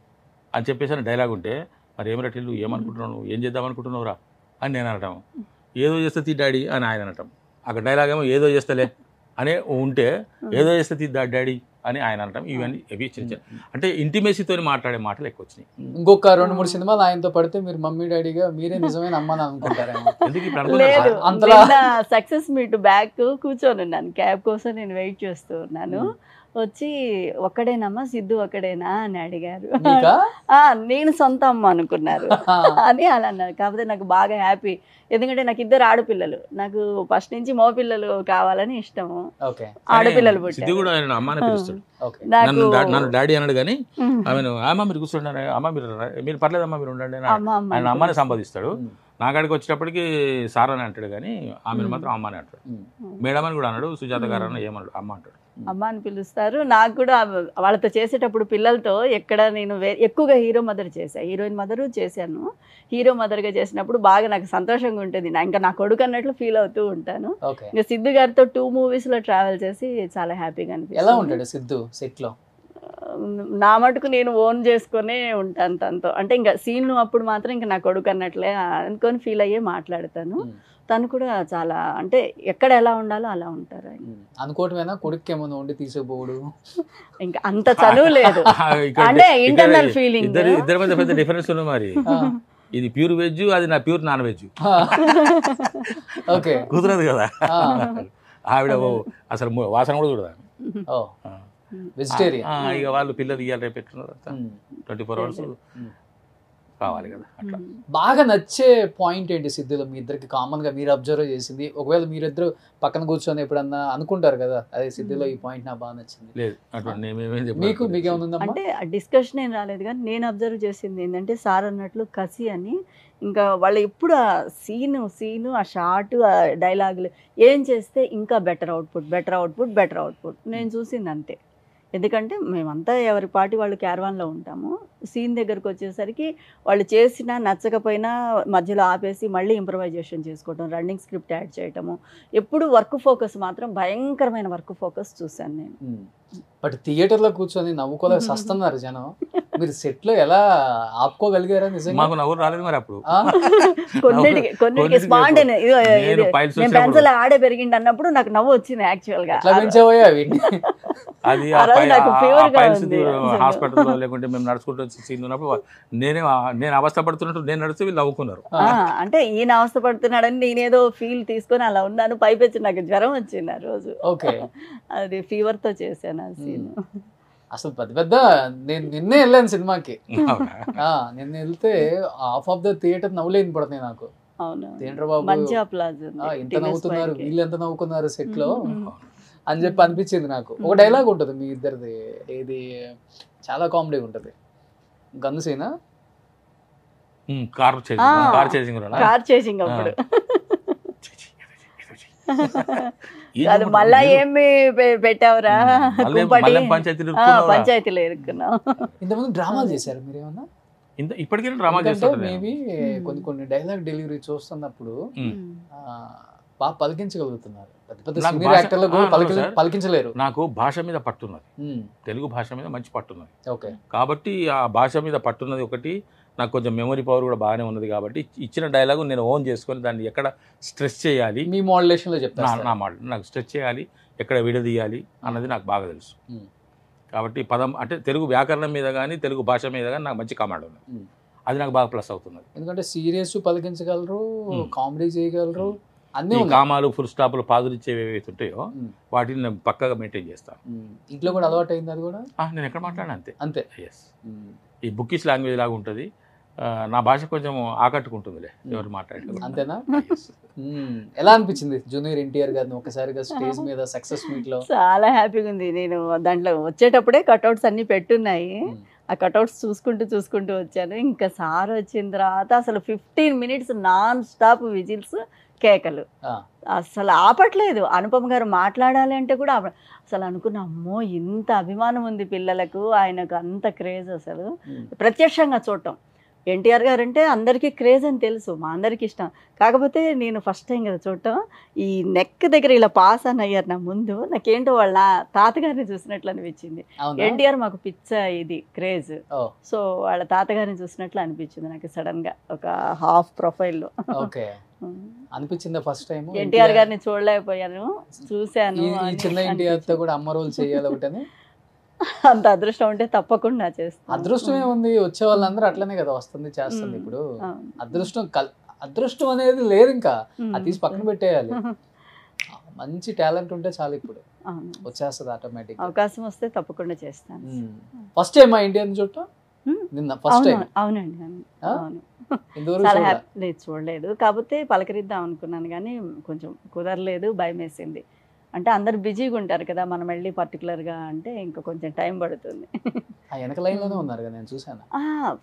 S3: అని చెప్పేసి డైలాగ్ ఉంటే, మరి ఏమరా టిల్లు ఏమనుకుంటున్నావు, ఏం చేద్దాం అనుకుంటున్నావురా అని నేను అనటం, ఏదో చేస్తే తీ డాడీ అని ఆయన అనటం. అక్కడ డైలాగ్ ఏమో ఏదో చేస్తలే అనే ఉంటే ఏదో చేస్తే తీ డాడీ అని ఆయన అనటం. ఇవన్నీ ఇవి చిన్న చిన్న అంటే ఇంటిమేసీతో మాట్లాడే మాటలు ఎక్కువ వచ్చినాయి.
S2: ఇంకొక 2-3 సినిమాలు ఆయనతో పడితే మీరు మమ్మీ డాడీగా మీరే నిజమైన అమ్మని అనుకుంటారేమో.
S4: లేదు, సక్సెస్ మీట్ బ్యాక్ కూర్చొని ఉన్నాను, క్యాబ్ కోసం నేను వెయిట్ చేస్తూ ఉన్నాను. వచ్చి ఒక్కడేనమ్మా సిద్ధు ఒక్కడేనా అని అడిగారు. నేను సొంత అమ్మ అనుకున్నారు అని అలా అన్నారు. కాకపోతే నాకు బాగా హ్యాపీ, ఎందుకంటే నాకు 2 ఆడపిల్లలు. నాకు ఫస్ట్ నుంచి మగ పిల్లలు కావాలని ఇష్టము. ఆడపిల్లలు పుట్టారు.
S3: నన్ను డాడీ అన్నాడు కానీ ఆమెను అమ్మ మీరు కూర్చుంటారు, అమ్మ మీరు పర్లేదమ్మా మీరు ఉండండి ఆయన అమ్మని సంపాదిస్తాడు. నా కాడికి వచ్చేటప్పటికి సార్ అని అంటాడు కానీ ఆమెను మాత్రం అమ్మ అని అంటాడు. మేడం అని కూడా అన్నాడు, సుజాత గారు అన్న ఏమన్నాడు అమ్మ అంటాడు.
S4: అమ్మ అని పిలుస్తారు. నాకు కూడా వాళ్ళతో చేసేటప్పుడు పిల్లలతో ఎక్కడ నేను ఎక్కువగా హీరో మదర్ చేశాను, హీరోయిన్ మదరు చేశాను. హీరో మదర్గా చేసినప్పుడు బాగా నాకు సంతోషంగా ఉంటుంది, ఇంకా నా కొడుకు అన్నట్లు ఫీల్ అవుతూ ఉంటాను. ఇంకా సిద్ధు గారితో 2 మూవీస్లో ట్రావెల్ చేసి చాలా హ్యాపీగా అనిపిస్తుంది.
S2: ఎలా ఉంటాడు సిద్ధు సెట్లో?
S4: నా మటుకు నేను ఓన్ చేసుకునే ఉంటాను తనతో. అంటే ఇంకా సీన్లు అప్పుడు మాత్రం ఇంకా నా కొడుకు అన్నట్లే అనుకొని ఫీల్ అయ్యే మాట్లాడతాను. తను కూడా చాలా అంటే ఎక్కడ ఎలా ఉండాలో అలా ఉంటారు.
S2: అనుకోవటమేనా కొడుకు ఏమన్నా ఉండి తీసుకుపోడు?
S4: ఇంకా అంత చదువు లేదు, అంటే ఇంటర్నల్ ఫీలింగ్.
S3: ఇద్దరి మధ్య పెద్ద డిఫరెన్స్ ఉంది మరి. ఇది ప్యూర్ వెజ్, అది నా ప్యూర్ నాన్ వెజ్.
S2: ఓకే,
S3: కుదరదు కదా. ఆవిడ అసలు వాసన కూడా చూడదా,
S2: వెజిటేరియన్.
S3: ఇక వాళ్ళు పిల్లలు ఇవ్వాలి రేపు పెట్టున్నారు 24 hours కావాలి కదా. అట్లా
S2: బాగా నచ్చే పాయింట్ ఏంటి సిద్ధులో మీ ఇద్దరికి కామన్ గా మీరు అబ్జర్వ్ చేసింది? ఒకవేళ మీరిద్దరు పక్కన కూర్చొని ఎప్పుడన్నా అనుకుంటారు కదా, అదే సిద్ధులో ఈ పాయింట్ నాకు బాగా నచ్చింది.
S3: లేదు
S2: మీకేమన్నా
S4: అంటే డిస్కషన్ ఏం రాలేదు, కానీ నేను అబ్జర్వ్ చేసింది ఏంటంటే సార్ అన్నట్లు కసి అని. ఇంకా వాళ్ళు ఎప్పుడు ఆ సీను ఆ షార్ట్ ఆ డైలాగులు ఏం చేస్తే ఇంకా బెటర్ అవుట్పుట్ నేను చూసింది అంతే. ఎందుకంటే మేమంతా ఎవరి పాటి వాళ్ళు క్యారవాన్లో ఉంటాము. సీన్ దగ్గరకు వచ్చేసరికి వాళ్ళు చేసినా నచ్చకపోయినా మధ్యలో ఆపేసి మళ్ళీ ఇంప్రవైజేషన్ చేసుకోవటం, రన్నింగ్ స్క్రిప్ట్ యాడ్ చేయటము, ఎప్పుడు వర్క్ ఫోకస్ మాత్రం భయంకరమైన వర్క్ ఫోకస్ చూశాను నేను.
S2: బట్ థియేటర్లో కూర్చొని నవ్వుకోలేక సస్తున్నారు జనం, మీరు సెట్లో ఎలా ఆపుకోగలిగారా? నిజంగా
S3: మాకు నవ్వు రాలేదు మరి అప్పుడు.
S4: కొన్నిటికి స్పాంట్ పెన్సిల్ ఆడే పెరిగింది అన్నప్పుడు నాకు నవ్వు వచ్చింది యాక్చువల్ గా.
S3: అది హాస్పిటల్లో లేకుంటే మేము నడుచుకుంటూ సీన్ ఉన్నప్పుడు నేను అవస్థ పడుతున్నట్టు నేను నడిస్తే వీళ్ళు నవ్వుకున్నారు.
S4: అంటే ఈయన అవస్థ పడుతున్నాడని నేనేదో ఫీల్ తీసుకొని అలా ఉన్నాను. పైపెచ్చి నాకు జ్వరం వచ్చింది ఆ రోజు. అది ఫీవర్ తో చేశాను ఆ సీన్.
S2: అసలు పెద్ద నేను నిన్నే వెళ్ళాను సినిమాకి. నిన్న వెళ్తే హాఫ్ ఆఫ్ ద థియేటర్ నవ్వులేని పడుతుంది నాకు. థియేటర్ బాబు ఎంత నవ్వుతున్నారు, వీళ్ళు ఎంత నవ్వుకున్నారు సెట్ లో అని చెప్పి అనిపించింది నాకు. ఒక డైలాగ్ ఉంటుంది మీ ఇద్దరిది, ఇది చాలా కామెడీ ఉంటుంది. గన్ సీనా?
S3: కార్
S4: చేసింగ్ అప్పుడు అది మళ్ళా ఏమి పెట్టావురా పంచాయతీలో ఇరుక్కున్నావు.
S2: ఇంతకుముందు డ్రామాలు చేశారు మీరు ఏమన్నా?
S3: ఇప్పటికైనా డ్రామా చేస్తారు
S2: మేబీ కొన్ని డైలాగ్ డెలివరీ చూస్తున్నప్పుడు బాగా పలికించగలుగుతున్నారు. పెద్ద సీనియర్ యాక్టర్లు పలికించలేరు.
S3: నాకు భాష మీద పట్టున్నది, తెలుగు భాష మీద మంచి పట్టున్నది. కాబట్టి ఆ భాష మీద పట్టున్నది ఒకటి, నాకు కొంచెం మెమరీ పవర్ కూడా బాగానే ఉన్నది. కాబట్టి ఇచ్చిన డైలాగు నేను ఓన్ చేసుకొని దాన్ని ఎక్కడ స్ట్రెస్ చేయాలి,
S2: మీ మోడ్యులేషన్లో చెప్తాను,
S3: నా మోడల్ నాకు స్ట్రెస్ చేయాలి, ఎక్కడ విడదీయాలి అన్నది నాకు బాగా తెలుసు. కాబట్టి పదం అంటే తెలుగు వ్యాకరణం మీద కానీ తెలుగు భాష మీద కానీ నాకు మంచి కమాండ్ ఉంది. అది నాకు బాగా ప్లస్ అవుతున్నది.
S2: ఎందుకంటే సీరియస్ పలికించగలరు, కామెడీ చేయగలరు, అన్ని
S3: కామాలు ఫుల్ స్టాపులు పాదులు ఇచ్చేవి ఏవైతే ఉంటాయో వాటిని నేను పక్కగా మెయింటైన్ చేస్తాను.
S2: ఇంట్లో కూడా అలవాటు అయింది అది కూడా?
S3: నేను ఎక్కడ మాట్లాడినా అంతే.
S2: ఎస్.
S3: ఈ బుకిష్ లాంగ్వేజ్ లాగా ఉంటుంది, నా భాష కొంచెం ఆకట్టుకుంటుందిలే ఎవరు మాట్లాడే.
S2: అంతేనా? ఎలా అనిపించింది జూనియర్ ఎన్టీఆర్ గారిని ఒకసారిగా స్టేజ్ మీద సక్సెస్ మీట్ లో?
S4: చాలా హ్యాపీగా ఉంది. నేను దాంట్లో వచ్చేటప్పుడే కట్అవుట్స్ అన్ని పెట్టున్నాయి. ఆ కట్అవుట్స్ చూసుకుంటూ వచ్చాను. ఇంకా సార్ వచ్చిన తర్వాత అసలు 15 minutes నాన్ స్టాప్ విజిల్స్, కేకలు, అసలు ఆపట్లేదు. అనుపమ గారు మాట్లాడాలి అంటే కూడా అసలు అనుకున్నా, అమ్మో ఇంత అభిమానం ఉంది పిల్లలకు, ఆయనకు అంత క్రేజ్. అసలు ప్రత్యక్షంగా చూడటం, ఎన్టీఆర్ గారు అంటే అందరికీ క్రేజ్ అని తెలుసు, మా అందరికీ ఇష్టం. కాకపోతే నేను ఫస్ట్ టైం కదా చూడటం, ఈ నెక్ దగ్గర ఇలా పాస్ అని అయ్యారు నా ముందు. నాకేంటో వాళ్ళ తాతగారిని చూసినట్లు అనిపించింది. ఎన్టీఆర్ మాకు పిచ్చ ఇది క్రేజ్, సో వాళ్ళ తాతగారిని చూసినట్లు అనిపించింది నాకు సడన్ గా ఒక హాఫ్ ప్రొఫైల్లో.
S2: అనిపించిందా ఫస్ట్ టైం?
S4: ఎన్టీఆర్ గారిని చూడలేకపోయాను, చూశాను.
S2: చిన్న ఎన్టీఆర్ తో కూడా అమ్మ రోల్ చేయాలి ఒకటని
S4: అంత అదృష్టం ఉంటే తప్పకుండా చేస్తాను.
S2: అదృష్టం ఏముంది, వచ్చే వాళ్ళందరూ అట్లనే కదా వస్తుంది చేస్తుంది. ఇప్పుడు అదృష్టం అనేది లేదు, ఇంకా అది తీసి పక్కన పెట్టేయాలి. మంచి టాలెంట్ ఉంటే చాలు, ఇప్పుడు వచ్చేస్తుంది ఆటోమేటిక్.
S4: అవకాశం వస్తే తప్పకుండా చేస్తాను.
S2: ఫస్ట్ టైం ఇండియా చూడటం నిన్న ఫస్ట్ టైం?
S4: అవునండి, అవును. లేదు చూడలేదు, కాకపోతే పలకరిద్దాం అనుకున్నాను కానీ కొంచెం కుదరలేదు, భయం వేసింది. అంటే అందరు బిజీగా ఉంటారు కదా, మనం వెళ్ళి పర్టికులర్గా అంటే ఇంకా కొంచెం టైం పడుతుంది.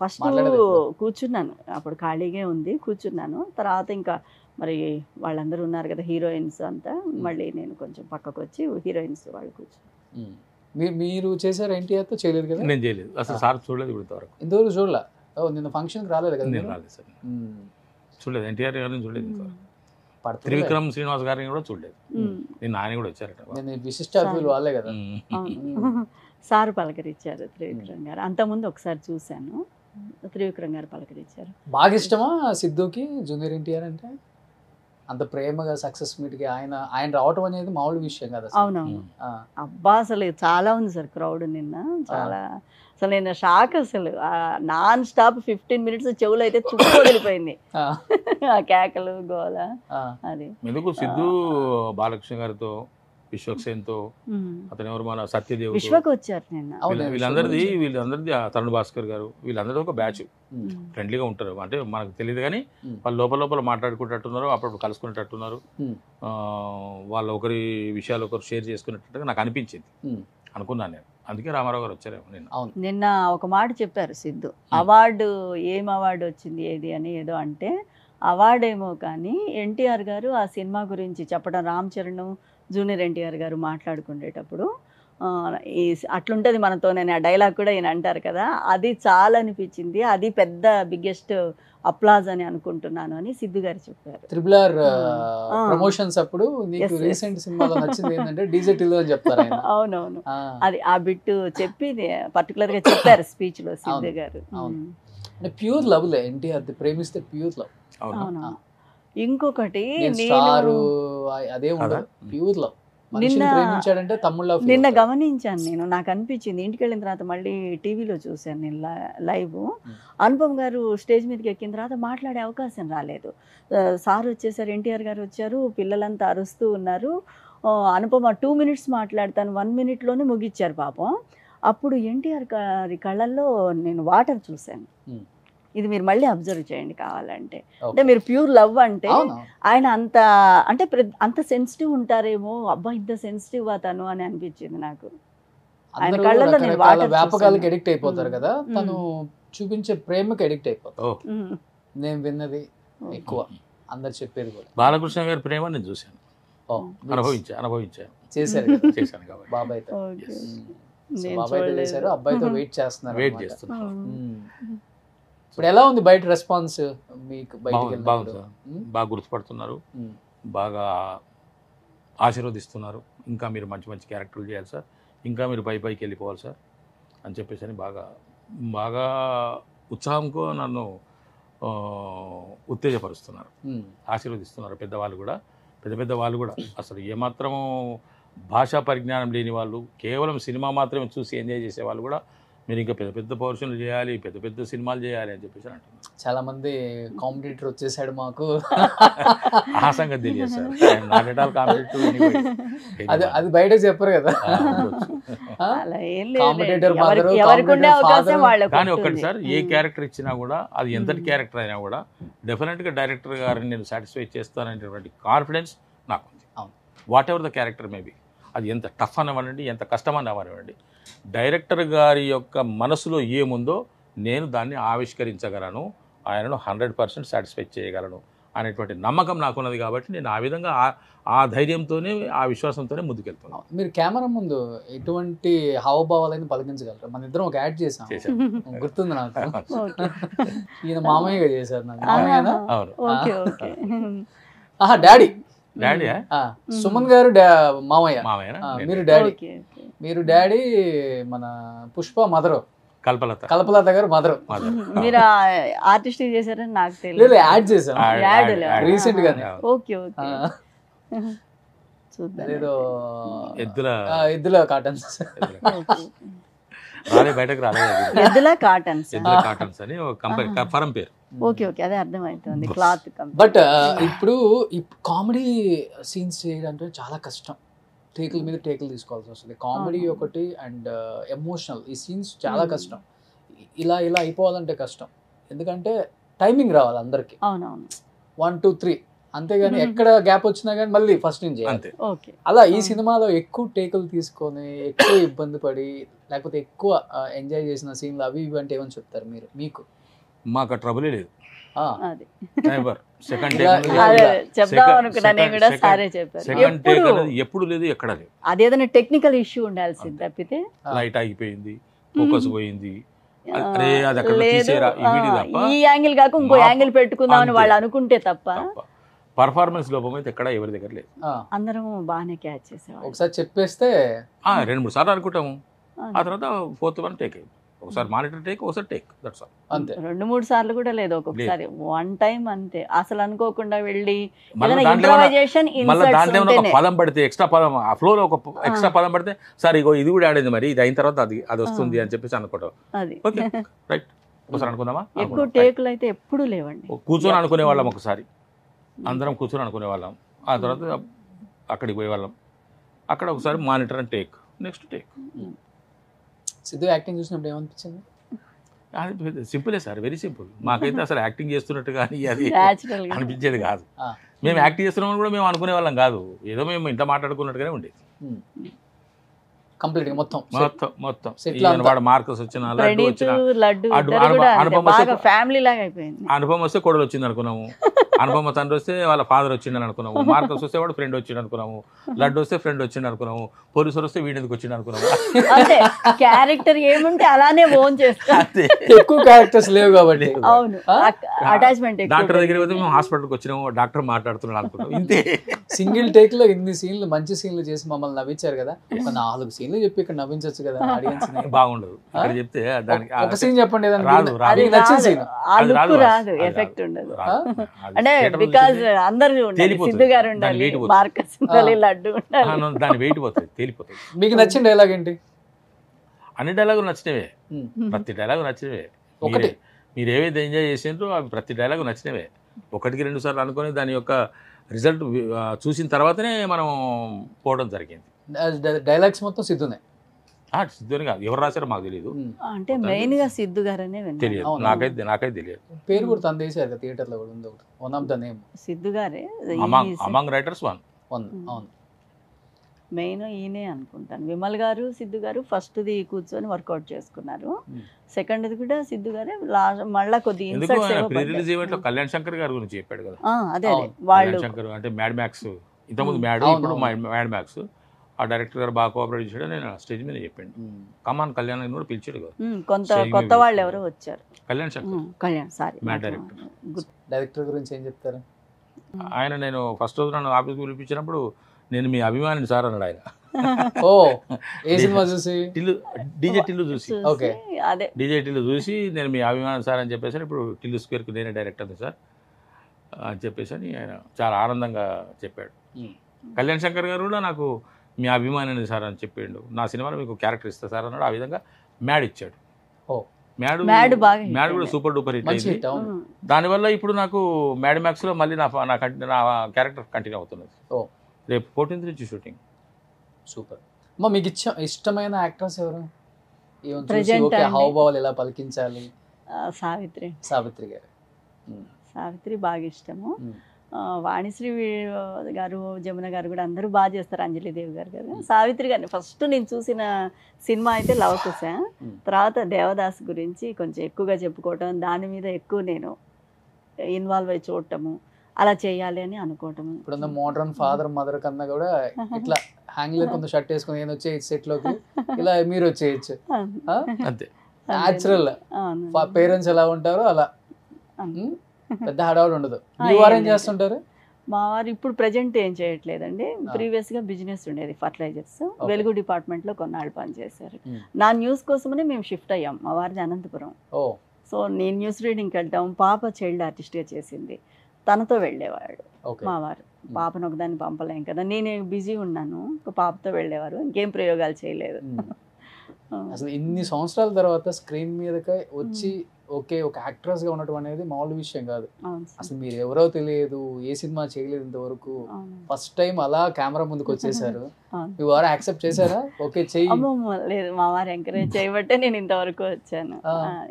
S4: ఫస్ట్ కూర్చున్నాను, అప్పుడు ఖాళీగా ఉంది, కూర్చున్నాను. తర్వాత ఇంకా మరి వాళ్ళందరూ ఉన్నారు కదా హీరోయిన్స్ అంతా, మళ్ళీ నేను కొంచెం పక్కకు వచ్చి హీరోయిన్స్ వాళ్ళు కూర్చున్నాను.
S2: మీరు చేశారు ఎన్టీఆర్తో? చేయలేదు కదా?
S3: నేను చేయలేదు అసలు, సార్ చూడలేదు ఇంతవరకు.
S2: ఇంతవరకు చూడలే? నిన్న ఫంక్షన్కి రాలేదు కదా?
S3: నేను రాలేదు సార్, చూడలేదు. ఎన్టీఆర్ గారిని చూడలేదు ఇంతవరకు. త్రివిక్రమ్ శ్రీనివాస్ గారిని కూడా చూడలేదు. నేను ఆయన కూడా వచ్చారట.
S2: విశిష్ట అతిథులు వాళ్ళే కదా.
S4: సార్ పలకరించారు త్రివిక్రమ్ గారు. అంతకుముందు ఒకసారి చూశాను, త్రివిక్రమ్ గారు పలకరించారు.
S2: బాగా ఇష్టమా సిద్ధుకి జూనియర్ ఎన్టీఆర్ అంటే? అంత ప్రేమగా సక్సెస్ మీట్కి ఆయన రావటం అనేది మామూలు విషయం కదా.
S4: అవునవును. అబ్బా అసలు చాలా ఉంది సార్ క్రౌడ్ నిన్న, చాలా. అసలు నేను షాక్, అసలు నాన్ స్టాప్ 15 minutes చెవులు అయితే చుట్టూ వదిలిపోయింది ఆ కేకలు, గోల. అది
S3: ఎందుకు సిద్ధు బాలకృష్ణ గారితో, విశ్వక్సేన్తో, అతను ఎవరు మన సత్యదేవ్,
S4: విశ్వకు వచ్చారు నిన్న.
S3: వీళ్ళందరిది తరుణ్ భాస్కర్ గారు, వీళ్ళందరిది ఒక బ్యాచ్. ఫ్రెండ్లీగా ఉంటారు, అంటే మనకు తెలియదు కానీ వాళ్ళు లోపల మాట్లాడుకునేటట్టున్నారు, అప్పుడు కలుసుకునేటట్టున్నారు. వాళ్ళు ఒకరి విషయాలు ఒకరు షేర్ చేసుకునేటట్టుగా నాకు అనిపించింది, అనుకున్నాను నేను. అందుకే రామారావు గారు వచ్చారేమో
S4: నిన్న ఒక మాట చెప్పారు సిద్ధు. అవార్డు, ఏం అవార్డు వచ్చింది ఏది అని ఏదో అంటే, అవార్డేమో కానీ ఎన్టీఆర్ గారు ఆ సినిమా గురించి చెప్పడం, రామ్ చరణ్ జూనియర్ ఎన్టీఆర్ గారు మాట్లాడుకునేటప్పుడు ఈ అట్లుంటుంది మనతో, నేను ఆ డైలాగ్ కూడా ఈయన అంటారు కదా, అది చాలా అనిపించింది, అది పెద్ద బిగ్గెస్ట్ అప్లాజ్ అని అనుకుంటున్నాను అని సిద్ధు గారు చెప్పారు.
S2: RRR ప్రమోషన్స్ అప్పుడు నీకు రీసెంట్ సినిమాలో నచ్చింది ఏంటంటే డీజే టిల్లు అని చెప్తారు ఆయన.
S4: అవునవును, అది ఆ బిట్ చెప్పి పర్టికులర్ గా చెప్పారు స్పీచ్ లో సిద్ధు గారు.
S2: ప్యూర్ లవ్ లే ఎన్టీఆర్, ప్రేమిస్తే ప్యూర్ లవ్.
S4: అవును. ఇంకొకటి
S2: అదే ఉండదు, ప్యూర్ లవ్.
S4: నిన్న గమనించాను నేను, నాకు అనిపించింది. ఇంటికి వెళ్ళిన తర్వాత మళ్ళీ టీవీలో చూశాను నేను లైవ్. అనుపమ్ గారు స్టేజ్ మీదకి ఎక్కిన తర్వాత మాట్లాడే అవకాశం రాలేదు. సార్ వచ్చేసారు, ఎన్టీఆర్ గారు వచ్చారు, పిల్లలంతా అరుస్తూ ఉన్నారు. అనుపమ 2 minutes మాట్లాడతాను, 1 minute ముగిచ్చారు పాపం. అప్పుడు ఎన్టీఆర్ గారి కళ్ళల్లో నేను వాటర్ చూశాను. ఇది మీరు మళ్ళీ అబ్జర్వ్ చేయండి కావాలంటే. అంటే మీరు ప్యూర్ లవ్ అంటే ఆయన అంత సెన్సిటివ్ ఉంటారేమో, అబ్బా ఇంత సెన్సిటివ్ తను అని అనిపించింది నాకు. ఆయన కళ్ళలో నేను
S2: వ్యాపకాలకు ఎడిక్ట్ అయిపోతారు కదా, తను చూపించే ప్రేమకి ఎడిక్ట్ అయిపోతారు. నేను విన్నది ఎక్కువ, అందరు చెప్పేది కూడా.
S3: బాలకృష్ణ గారి ప్రేమ నేను చూశాను, అనుభవించాను.
S2: చేశాను కాబట్టి బాబాయ్తో చేశారు, అబ్బాయితో వెయిట్ చేస్తున్నారు. ఇప్పుడు ఎలా ఉంది బయట రెస్పాన్స్ మీకు?
S3: బాగుంది సార్, బాగా గుర్తుపడుతున్నారు, బాగా ఆశీర్వదిస్తున్నారు. ఇంకా మీరు మంచి మంచి క్యారెక్టర్లు చేయాలి సార్, ఇంకా మీరు పైకి వెళ్ళిపోవాలి సార్ అని చెప్పేసి అని బాగా ఉత్సాహంతో నన్ను ఉత్తేజపరుస్తున్నారు, ఆశీర్వదిస్తున్నారు. పెద్ద వాళ్ళు కూడా అసలు ఏమాత్రము భాషా పరిజ్ఞానం లేని వాళ్ళు, కేవలం సినిమా మాత్రమే చూసి ఎంజాయ్ చేసే వాళ్ళు కూడా మీరు ఇంకా పెద్ద పెద్ద పోర్షన్లు చేయాలి, పెద్ద పెద్ద సినిమాలు చేయాలి అని చెప్పేసి అంటున్నారు.
S2: చాలా మంది కాంపిటీటర్ వచ్చేసాడు మాకు.
S3: ఆ సంగతి తెలియదు sir, not at all competitive.
S2: అది బయట చెప్పరు కదా.
S4: అలా ఏం లేదు,
S2: కాంపిటీటర్
S4: ఎవరికి ఉండే అవకాశం వాళ్ళకు
S3: కానీ ఒక్కటి
S4: ఉంటుంది.
S3: సార్, ఏ క్యారెక్టర్ ఇచ్చినా కూడా అది ఎంతటి క్యారెక్టర్ అయినా కూడా డెఫినెట్గా డైరెక్టర్ గారిని నేను సాటిస్ఫై చేస్తాననేటువంటి కాన్ఫిడెన్స్ నాకు ఉంది. What ever the character maybe, అది ఎంత టఫ్ అనివ్వండి, ఎంత కష్టం అనివ్వండి, డైరెక్టర్ గారి యొక్క మనసులో ఏముందో నేను దాన్ని ఆవిష్కరించగలను, ఆయనను 100% సాటిస్ఫై చేయగలను అనేటువంటి నమ్మకం నాకున్నది. కాబట్టి నేను ఆ విధంగా ఆ ధైర్యంతోనే, ఆ విశ్వాసంతోనే ముందుకెళ్తున్నాను.
S2: మీరు కెమెరా ముందు ఎటువంటి హావభావాలను పలికించగలరు? మన ఇద్దరం ఒక యాడ్ చేసాం, గుర్తుంది నాకు. ఈయన మామయ్యగా చేశారు నాకు. మామయ్యనా?
S3: అవును.
S4: Okay okay.
S2: Daddy.
S3: Daddy
S2: Suman గారు మామయ్య,
S3: మామయ్య,
S2: మీరు డాడీ. మీరు డాడీ, మన పుష్ప మదరు, కల్పలత గారు మదరు.
S4: మీరు ఆర్టిస్ట్ చేశారని నాకు
S2: లేదు,
S4: తెలియదు.
S2: యాడ్ చేసాం రీసెంట్ గానే.
S4: Okay okay. చూద్దాం.
S2: ఏదో
S3: ఎద్దుల
S2: కాటన్స్
S3: బయటకు రాలేదు.
S4: ఎద్దుల కాటన్స్
S3: అని ఒక కంపెనీ ఫరం పేరు.
S4: ఓకే ఓకే, అదే అర్థమవుతుంది. Cloth company.
S2: బట్ ఇప్పుడు ఈ కామెడీ సీన్స్ చేయడానికి చాలా కష్టం. టేకుల మీద టేకులు తీసుకోవాల్సి వస్తుంది. కామెడీ ఒకటి అండ్ ఎమోషనల్, ఈ సీన్స్ చాలా కష్టం. ఇలా అయిపోవాలంటే కష్టం, ఎందుకంటే టైమింగ్ రావాలి అందరికి.
S4: అవునవును.
S2: 1 2 3 అంతేగాని ఎక్కడ గ్యాప్ వచ్చినా కానీ మళ్ళీ ఫస్ట్ నుంచి
S3: అంతే.
S2: అలా ఈ సినిమాలో ఎక్కువ టేకులు తీసుకొని ఎక్కువ ఇబ్బంది పడి లేకపోతే ఎక్కువ ఎంజాయ్ చేసిన సీన్లు అవి ఇవి అంటే ఏమని చెప్తారు మీరు? మీకు
S3: మాకు ట్రబులే లేదు. ఎప్పుడు లేదు, ఎక్కడ లేదు.
S4: అదేదైనా టెక్నికల్ ఇష్యూ ఉండాల్సింది తప్పితే
S3: లైట్ ఆగిపోయింది, ఫోకస్ పోయింది,
S4: ఈ యాంగిల్ కాక ఇంకో యాంగిల్ పెట్టుకుందామని వాళ్ళు అనుకుంటే తప్ప
S3: పర్ఫార్మెన్స్ లోపం అయితే ఎక్కడ ఎవరి దగ్గర లేదు.
S4: అందరం బాగానే క్యాచ్ చేసేవాళ్ళం.
S2: ఒకసారి చెప్పేస్తే
S3: 2-3 సార్లు అనుకుంటాము, ఆ తర్వాత 4th one టేక్. ఒకసారి మానిటర్ టేక్, ఒకసారి టేక్, దట్స్ ఆల్.
S2: అంతే.
S4: 2-3 సార్లు కూడా లేదు, ఒక్కొక్కసారి 1 టైం అంతే. అసలు అనుకోకుండా వెళ్ళి
S3: మళ్ళీ దాంట్లో ఒక పదం పడితే, ఎక్స్ట్రా పదం ఆ ఫ్లోలో ఒక ఎక్స్ట్రా పదం పడితే, సరే ఇగో ఇది కూడా ఆడేది, మరి ఇది అయిన తర్వాత అది వస్తుంది అని చెప్పేసి అనుకోవటం. ఓకే రైట్, ఒకసారి అనుకుందామా.
S4: ఎక్కువ టేకులు అయితే ఎప్పుడు లేవండి.
S3: కూర్చొని అనుకునే వాళ్ళం, ఒకసారి అందరం కూర్చొని అనుకునే వాళ్ళం. ఆ తర్వాత అక్కడికి పోయే వాళ్ళం, అక్కడ ఒకసారి monitor and take, next take.
S2: Siddhu acting చూసినప్పుడు ఏమనిపించింది?
S3: అది సింపులే సార్, వెరీ సింపుల్. మాకైతే అసలు యాక్టింగ్ చేస్తున్నట్టు కానీ అది అనిపించేది కాదు. మేము యాక్టింగ్ చేస్తున్నామని కూడా మేము అనుకునే వాళ్ళం కాదు, ఏదో మేము ఇంట్లో మాట్లాడుకున్నట్టుగానే ఉండేది.
S2: కంప్లీట్ మొత్తం
S3: వాడు మార్కస్ వచ్చిన అనుభవం వస్తే కొడలు వచ్చింది అనుకున్నాము, అనుపమ తండ్రి వస్తే వాళ్ళ ఫాదర్ వచ్చిండని అనుకున్నాము, మార్కస్ వస్తే వాడు ఫ్రెండ్ వచ్చిండు అనుకున్నాము, లడ్డు వస్తే ఫ్రెండ్ వచ్చిండు అనుకున్నాము, పోలీసులు వస్తే వీడెందుకు వచ్చిండు అనుకున్నాము.
S4: క్యారెక్టర్ ఏముంటే అలానే ఓన్ చేస్తాం,
S2: ఎక్కువ క్యారెక్టర్స్ లేవు కాబట్టి.
S4: అవును, అటాచ్మెంట్.
S3: డాక్టర్ దగ్గర పోతే మేము హాస్పిటల్కి వచ్చినాము, డాక్టర్ మాట్లాడుతున్నాడు అనుకున్నాం, ఇంతే.
S2: సింగిల్ టేక్ లో ఇన్ని సీన్లు, మంచి సీన్లు చేసి మమ్మల్ని నవ్వించారు కదా. ఒక 4 సీన్లు చెప్పి ఇక్కడ నవ్వించచ్చు కదా ఆడియన్స్.
S3: బాగుండదు ఇక్కడ చెప్తే, దానికి
S2: ఒక సీన్ చెప్పండి,
S3: నచ్చిన
S2: సీన్.
S4: రాదు, ఎఫెక్ట్ ఉండదు. అంటే బికాజ్ అందరూ ఉండాలి, సిద్ధు గారు ఉండాలి, మార్కస్ ఉండాలి, లడ్డు ఉండాలి,
S3: దాని వెయిట్ పోతుంది, తేలిపోతుంది.
S2: మీకు నచ్చిన డైలాగ్ ఏంటి?
S3: అన్ని డైలాగులు నచ్చినవే, ప్రతి డైలాగు నచ్చినవే. మీరు ఏవైతే ఎంజాయ్ చేసిండ్రో అవి ప్రతి డైలాగు నచ్చినవే. 1-2 సార్లు అనుకుని దాని యొక్క రిజల్ట్ చూసిన తర్వాతనే మనం పోవడం జరిగింది.
S2: డైలాగ్స్ మొత్తం సిద్ధునే?
S3: సిద్ధుని కాదు, ఎవరు రాశారో మాకు తెలియదు.
S4: అంటే మెయిన్ గా సిద్ధు గారనే
S3: తెలియదు, నాకైతే తెలియదు.
S2: పేరు కూడా తను తీశారు థియేటర్ లో కూడా ఉంది ఒకటి, one of the name
S4: Siddhu గారే.
S3: Among writers one.
S2: అవును,
S4: మెయిన్ ఈయనే అనుకుంటాను. విమల్ గారు, సిద్ధు గారు ఫస్ట్ది కూర్చొని వర్కౌట్ చేసుకున్నారు, సెకండ్ది కూడా సిద్ధు గారే. మళ్ళా కొద్ది
S3: కళ్యాణ్ శంకర్ గారి గురించి చెప్పాడు కదా.
S4: అదే వాళ్ళు
S3: శంకర్ అంటే మ్యాడ్ మ్యాక్స్, ఇంతకుముందు మ్యాడ్, ఇప్పుడు మ్యాడ్ మ్యాక్స్. ఆ డైరెక్టర్ గారు బాగా కోఆపరేట్ చేశాడు, నేను స్టేజ్ మీద చెప్పాను. కమాన్ కళ్యాణ్ కూడా పిలిచాడు కదా.
S4: కొత్త వాళ్ళు ఎవరో వచ్చారు,
S3: కళ్యాణ్ శంకర్, మ్యాడ్
S2: డైరెక్టర్ గురించి ఏం చెప్తారు
S3: ఆయన? నేను ఫస్ట్ రోజు నన్ను ఆఫీస్కి పిలిపించినప్పుడు, నేను మీ అభిమానిని సార్ అన్నాడు ఆయన.
S2: ఓ, ఏ సినిమా చూసి?
S3: డీజే టిల్లు చూసి.
S2: ఓకే,
S4: అదే
S3: డీజే టిల్లు చూసి నేను మీ అభిమాని సార్ అని చెప్పేసి, ఇప్పుడు టిల్లు స్క్వేర్కి నేనే డైరెక్టర్ని సార్ అని చెప్పేసి అని ఆయన చాలా ఆనందంగా చెప్పాడు. కళ్యాణ్ శంకర్ గారు కూడా నాకు మీ అభిమాని సార్ అని చెప్పిండు, నా సినిమాలో మీకు క్యారెక్టర్ ఇస్తా సార్ అన్నాడు. ఆ విధంగా మ్యాడ్ ఇచ్చాడు. మ్యాడ్ కూడా సూపర్ డూపర్ హిట్ అయింది. దానివల్ల ఇప్పుడు నాకు మ్యాడ్ మ్యాక్స్లో మళ్ళీ నా క్యారెక్టర్ కంటిన్యూ అవుతున్నది. రేపు 14th నుంచి షూటింగ్.
S2: సూపర్. అమ్మా మీకు ఇష్టమైన యాక్టర్స్ ఎవరు? హావభావాలు ఎలా పలికించాలి? సావిత్రి గారు.
S4: సావిత్రి బాగా ఇష్టము. వాణిశ్రీ గారు, జమున గారు కూడా అందరూ బాగా చేస్తారు. అంజలిదేవి గారు కదా. సావిత్రి గారిని ఫస్ట్ నేను చూసిన సినిమా అయితే లవకుశ. తర్వాత దేవదాస్ గురించి కొంచెం ఎక్కువగా చెప్పుకోవటం, దాని మీద ఎక్కువ నేను ఇన్వాల్వ్ అయ్యి చూడటము, అలా చేయాలి అని అనుకోవటము.
S2: ఇప్పుడు మోడర్న్ ఫాదర్ మదర్ కన్నా కూడా ఇట్లా హ్యాంగ్లర్ కొంత షర్ట్ వేసుకుని నేను వచ్చేయచ్చు సెట్లోకి, ఇలా మీరు వచ్చేయచ్చు.
S3: అంతే,
S2: న్యాచురల్. పేరెంట్స్ ఎలా ఉంటారో అలా పెద్ద హడావుడు ఉండదు. మీ వారు ఏం చేస్తుంటారు?
S4: మా వారు ఇప్పుడు ప్రజెంట్ ఏం చేయట్లేదండి. ప్రీవియస్గా బిజినెస్ ఉండేది, ఫర్టిలైజర్స్. వెలుగు డిపార్ట్మెంట్లో కొన్నాళ్ళు పనిచేశారు. నా న్యూస్ కోసమనే మేము షిఫ్ట్ అయ్యాం. మా వారిది అనంతపురం. సో నేను న్యూస్ రీడింగ్కి వెళ్తాం. పాప చైల్డ్ ఆర్టిస్ట్గా చేసింది, తనతో వెళ్ళేవాడు మా వారు. పాపను ఒకదాన్ని పంపలేం కదా, నేను బిజీ ఉన్నాను, ఒక పాపతో వెళ్ళేవారు. ఇంకేం ప్రయోగాలు చేయలేదు.
S2: అసలు ఇన్ని సంవత్సరాల తర్వాత స్క్రీన్ మీదకి వచ్చి ఓకే ఒక యాక్ట్రెస్ గా ఉండటం అనేది మామూలు విషయం కాదు. అసలు మీరు ఎవరో తెలియదు, ఏ సినిమా చేయలేదు ఇంతవరకు, ఫస్ట్ టైం అలా కెమెరా ముందుకు వచ్చేసారు. మీ వారు యాక్సెప్ట్ చేశారా? ఓకే చెయ్యి.
S4: లేదు, మా వారు ఎంకరేజ్ చేయబట్టే నేను ఇంతవరకు వచ్చాను.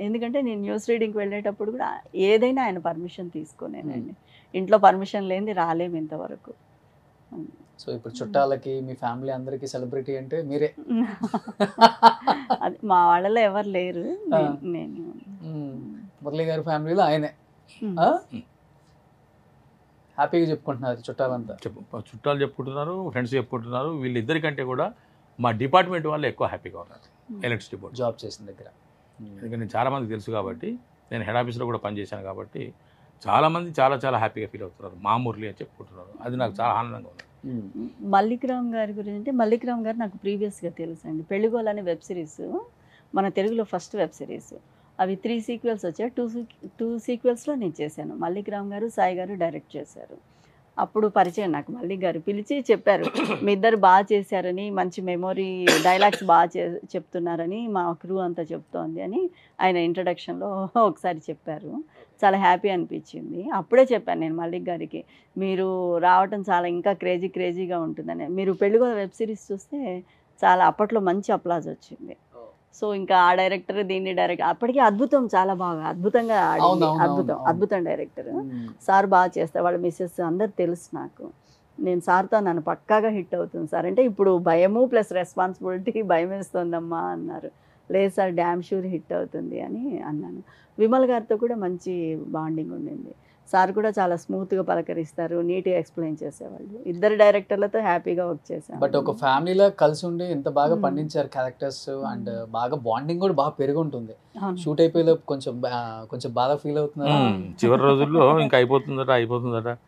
S4: ఎందుకంటే నేను న్యూస్ రీడింగ్కి వెళ్ళేటప్పుడు కూడా ఏదైనా ఆయన పర్మిషన్ తీసుకునేనండి. ఇంట్లో పర్మిషన్ లేనిది రాలేము ఇంతవరకు.
S2: సో ఇప్పుడు చుట్టాలకి, మీ ఫ్యామిలీ అందరికి సెలబ్రిటీ అంటే మీరే.
S4: అది మా వాళ్ళలో ఎవరు లేరు. నేను
S2: మురళి గారి ఫ్యామిలీలో ఆయనే హ్యాపీగా చెప్పుకుంటున్నారు చుట్టాలంతా.
S3: చుట్టాలు చెప్పుకుంటున్నారు, ఫ్రెండ్స్ చెప్పుకుంటున్నారు. వీళ్ళిద్దరికంటే కూడా మా డిపార్ట్మెంట్ వాళ్ళు ఎక్కువ హ్యాపీగా ఉన్నారు. ఎలక్ట్రిసిటీ బోర్డ్
S2: జాబ్ చేసిన దగ్గర.
S3: ఎందుకంటే నేను చాలామందికి తెలుసు కాబట్టి, నేను హెడ్ ఆఫీస్లో కూడా పనిచేశాను కాబట్టి చాలామంది చాలా హ్యాపీగా ఫీల్ అవుతున్నారు. మా మురళి అని చెప్పుకుంటున్నారు. అది నాకు చాలా ఆనందంగా ఉంది.
S4: మల్లిక్రామ్ గారి గురించి అంటే, మల్లిక్రామ్ గారు నాకు ప్రీవియస్గా తెలుసు అండి. పెళ్ళిగోల్ అనే వెబ్ సిరీస్ మన తెలుగులో ఫస్ట్ వెబ్ సిరీస్. అవి 3 సీక్వెల్స్ వచ్చాయి. 2 సీక్వెల్స్లో నేను చేశాను. మల్లిక్రామ్ గారు, సాయి గారు డైరెక్ట్ చేశారు. అప్పుడు పరిచయం నాకు. మల్లిక్ గారు పిలిచి చెప్పారు, మీ ఇద్దరు బాగా చేశారని, మంచి మెమొరీ డైలాగ్స్ బాగా చెప్తున్నారని మా క్రూ అంతా చెప్తోంది అని ఆయన ఇంట్రడక్షన్లో ఒకసారి చెప్పారు. చాలా హ్యాపీ అనిపించింది. అప్పుడే చెప్పాను నేను మల్లిక్ గారికి, మీరు రావటం చాలా ఇంకా క్రేజీగా ఉంటుందని. మీరు పెళ్ళిగోల వెబ్ సిరీస్ చూస్తే చాలా అప్పట్లో మంచి అప్లాజ్ వచ్చింది. సో ఇంకా ఆ డైరెక్టర్ దీన్ని డైరెక్ట్ అప్పటికే అద్భుతం, చాలా బాగా అద్భుతంగా ఆడింది. అద్భుతం డైరెక్టర్. సార్ బాగా చేస్తారు, వాళ్ళ మిస్సెస్ అందరు తెలుసు నాకు. నేను సార్తో నన్ను పక్కాగా హిట్ అవుతుంది సార్ అంటే, ఇప్పుడు భయము ప్లస్ రెస్పాన్సిబిలిటీ, భయం వేస్తుందమ్మా అన్నారు. లేదు సార్ డ్యామ్ షూర్ హిట్ అవుతుంది అని అన్నాను. విమల్ గారితో కూడా మంచి బాండింగ్ ఉండింది. సార్ కూడా చాలా స్మూత్గా పలకరిస్తారు, నీట్గా ఎక్స్ప్లెయిన్ చేసేవాళ్ళు. ఇద్దరు డైరెక్టర్లతో హ్యాపీగా వర్క్ చేశాను.
S2: బట్ ఒక ఫ్యామిలీలో కలిసి ఉండి ఇంత బాగా పండించారు క్యారెక్టర్స్, అండ్ బాగా బాండింగ్ కూడా బాగా పెరిగి ఉంటుంది. షూట్ అయిపోయే కొంచెం బాగా ఫీల్ అవుతున్నారు.
S3: చివరి రోజుల్లో ఇంకా అయిపోతుందట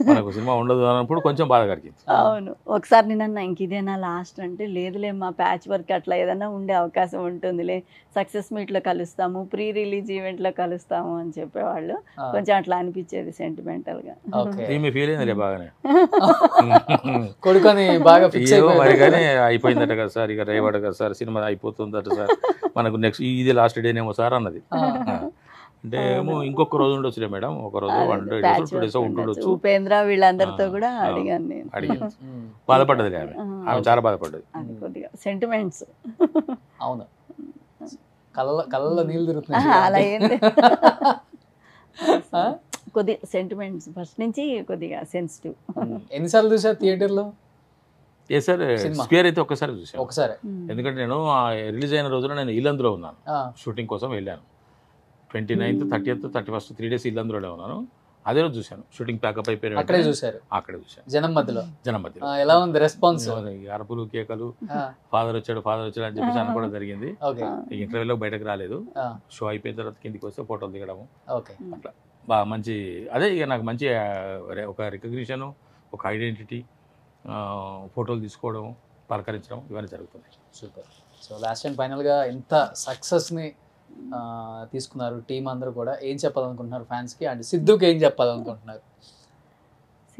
S3: మనకు సినిమా ఉండదు అన్నప్పుడు కొంచెం బాధ కలిగింది.
S4: అవును, ఒకసారి నేనన్నా ఇంక ఇదేనా లాస్ట్ అంటే, లేదులే మా ప్యాచ్ వర్క్ అట్లా ఏదైనా ఉండే అవకాశం ఉంటుందిలే, సక్సెస్ మీట్లో కలుస్తాము, ప్రీ రిలీజ్ ఈవెంట్లో కలుస్తాము అని చెప్పేవాళ్ళు. కొంచెం అట్లా అనిపించేది సెంటిమెంటల్గా.
S3: ఫీల్ అయింది బాగానే,
S2: కొడుకొని బాగా ఫిక్స్
S3: మరి కానీ అయిపోయిందట కదా సార్, ఇక రేవాడ కదా సార్, సినిమా అయిపోతుందట సార్, మనకు నెక్స్ట్ ఇది లాస్ట్ డేనేమో సార్ అన్నది. అంటే ఏమో ఇంకొక రోజు ఉండొచ్చులే మేడం, ఒక రోజు 1 day 2 days ఉంటుండొచ్చు.
S4: ఉపేంద్ర వీళ్ళందరితో కూడా అడిగాను నేను.
S3: బాధపడ్డది ఆమె చాలా బాధపడ్డది.
S4: కొద్దిగా సెంటిమెంట్స్.
S2: అవును, కళ్ళలో నీళ్ళు తిరుగుతున్నాయి.
S4: అలా ఏంది, కొద్దిగా సెంటిమెంట్స్ ఫస్ట్ నుంచి కొద్దిగా సెన్సిటివ్.
S2: ఎన్నిసార్లు చూసారు థియేటర్లో?
S3: ఏ సార్ స్క్వేర్ అయితే ఒక్కసారి చూసాను.
S2: ఒకసారి,
S3: ఎందుకంటే నేను రిలీజ్ అయిన రోజున నేను ఇల్లందులో ఉన్నాను, షూటింగ్ కోసం వెళ్ళాను. 29th, 30th, 31st 3 days ఇల్లందులోనే ఉన్నాను. అదే రోజు చూశాను. షూటింగ్ ప్యాకప్ అయిపోయి
S2: అక్కడే చూశాను. జనం మధ్యలో ఎలా ఉంది రెస్పాన్స్?
S3: అరుపులు, కేకలు, ఫాదర్ వచ్చాడు అని చెప్పేసి అనుకోవడం జరిగింది. ఇంటర్వ్యూలో బయటకు రాలేదు. షో అయిపోయిన తర్వాత కిందికి వస్తే ఫోటోలు దిగడము అట్లా బాగా మంచి. అదే ఇక నాకు మంచి ఒక రికగ్నిషన్, ఒక ఐడెంటిటీ, ఫోటోలు తీసుకోవడం, పలకరించడం ఇవన్నీ జరుగుతున్నాయి.
S2: సూపర్. సో లాస్ట్ అండ్ ఫైనల్గా ఎంత సక్సెస్ని తీసుకున్నారు టీం అందరూ కూడా, ఏం చెప్పాలనుకుంటున్నారు ఫ్యాన్స్కి, అండ్ సిద్ధుకి ఏం చెప్పాలనుకుంటున్నారు?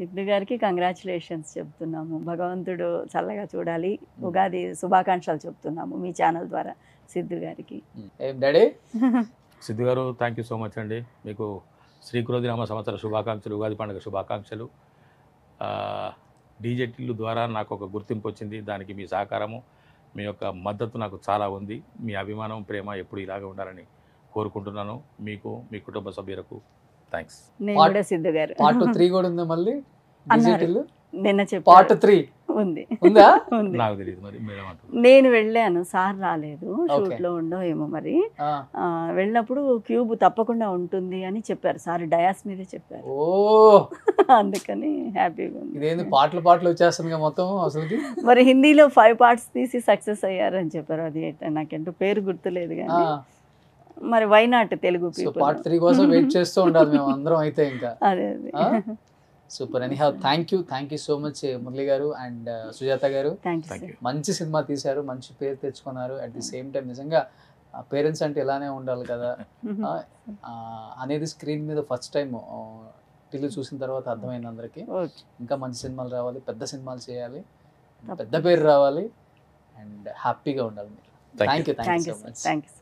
S4: సిద్ధు గారికి కంగ్రాచులేషన్స్ చెప్తున్నాము. భగవంతుడు చల్లగా చూడాలి. ఉగాది శుభాకాంక్షలు చెప్తున్నాము మీ ఛానల్ ద్వారా సిద్ధు గారికి.
S2: ఏం డాడీ?
S3: సిద్ధు గారు థ్యాంక్ యూ సో మచ్ అండి. మీకు శ్రీకృతి నామ సంవత్సర శుభాకాంక్షలు, ఉగాది పండుగ శుభాకాంక్షలు. డీజేటీలు ద్వారా నాకు ఒక గుర్తింపు వచ్చింది. దానికి మీ సహకారము, మీ యొక్క మద్దతు నాకు చాలా ఉంది. మీ అభిమానం, ప్రేమ ఎప్పుడు ఇలాగే ఉండాలని కోరుకుంటున్నాను. మీకు, మీ కుటుంబ సభ్యులకు థ్యాంక్స్.
S4: నేను కూడా సిద్ధు గారు
S2: పార్ట్ 3 కూడా ఉందా మళ్ళీ?
S4: అన్నారు. నిన్న
S2: పార్ట్
S4: చెప్పారు
S2: 3
S4: ఉంది.
S2: ఉందా?
S4: ఉంది.
S3: నాకు తెలియదు మరి మేడం అంటున్నారు.
S4: నేను వెళ్ళాను, సార్ రాలేదు, షూట్ లో ఉండో ఏమో మరి. వెళ్ళినప్పుడు క్యూబ్ తప్పకుండా ఉంటుంది అని చెప్పారు సార్, డయాస్ మీదే చెప్పారు.
S2: ఓ
S4: అందుకని హ్యాపీగా ఉంది.
S2: ఇదేంది పాటలు వచ్చేస్తుంది మొత్తం అసలు.
S4: మరి హిందీలో 5 parts తీసి సక్సెస్ అయ్యారని చెప్పారు. అది నాకేంటో పేరు గుర్తులేదు కానీ మరి why not Telugu people.
S2: Part 3 కోసం వెయిట్ చేస్తూ ఉండాలి మేము అందరం అయితే ఇంకా.
S4: అదే అదే.
S2: Super. Any have thank you so much Murali గారు అండ్ సుజాత గారు.
S4: Thank you.
S2: మంచి సినిమా తీశారు, మంచి పేరు తెచ్చుకున్నారు. అట్ ది సేమ్ టైం నిజంగా పేరెంట్స్ అంటే ఇలానే ఉండాలి కదా అనేది స్క్రీన్ మీద ఫస్ట్ టైం టీవీ చూసిన తర్వాత అర్థమైంది అందరికీ. ఇంకా మంచి సినిమాలు రావాలి, పెద్ద సినిమాలు చేయాలి, పెద్ద పేరు రావాలి అండ్ హ్యాపీగా ఉండాలి మీరు. Thank you so much.
S4: Thank you.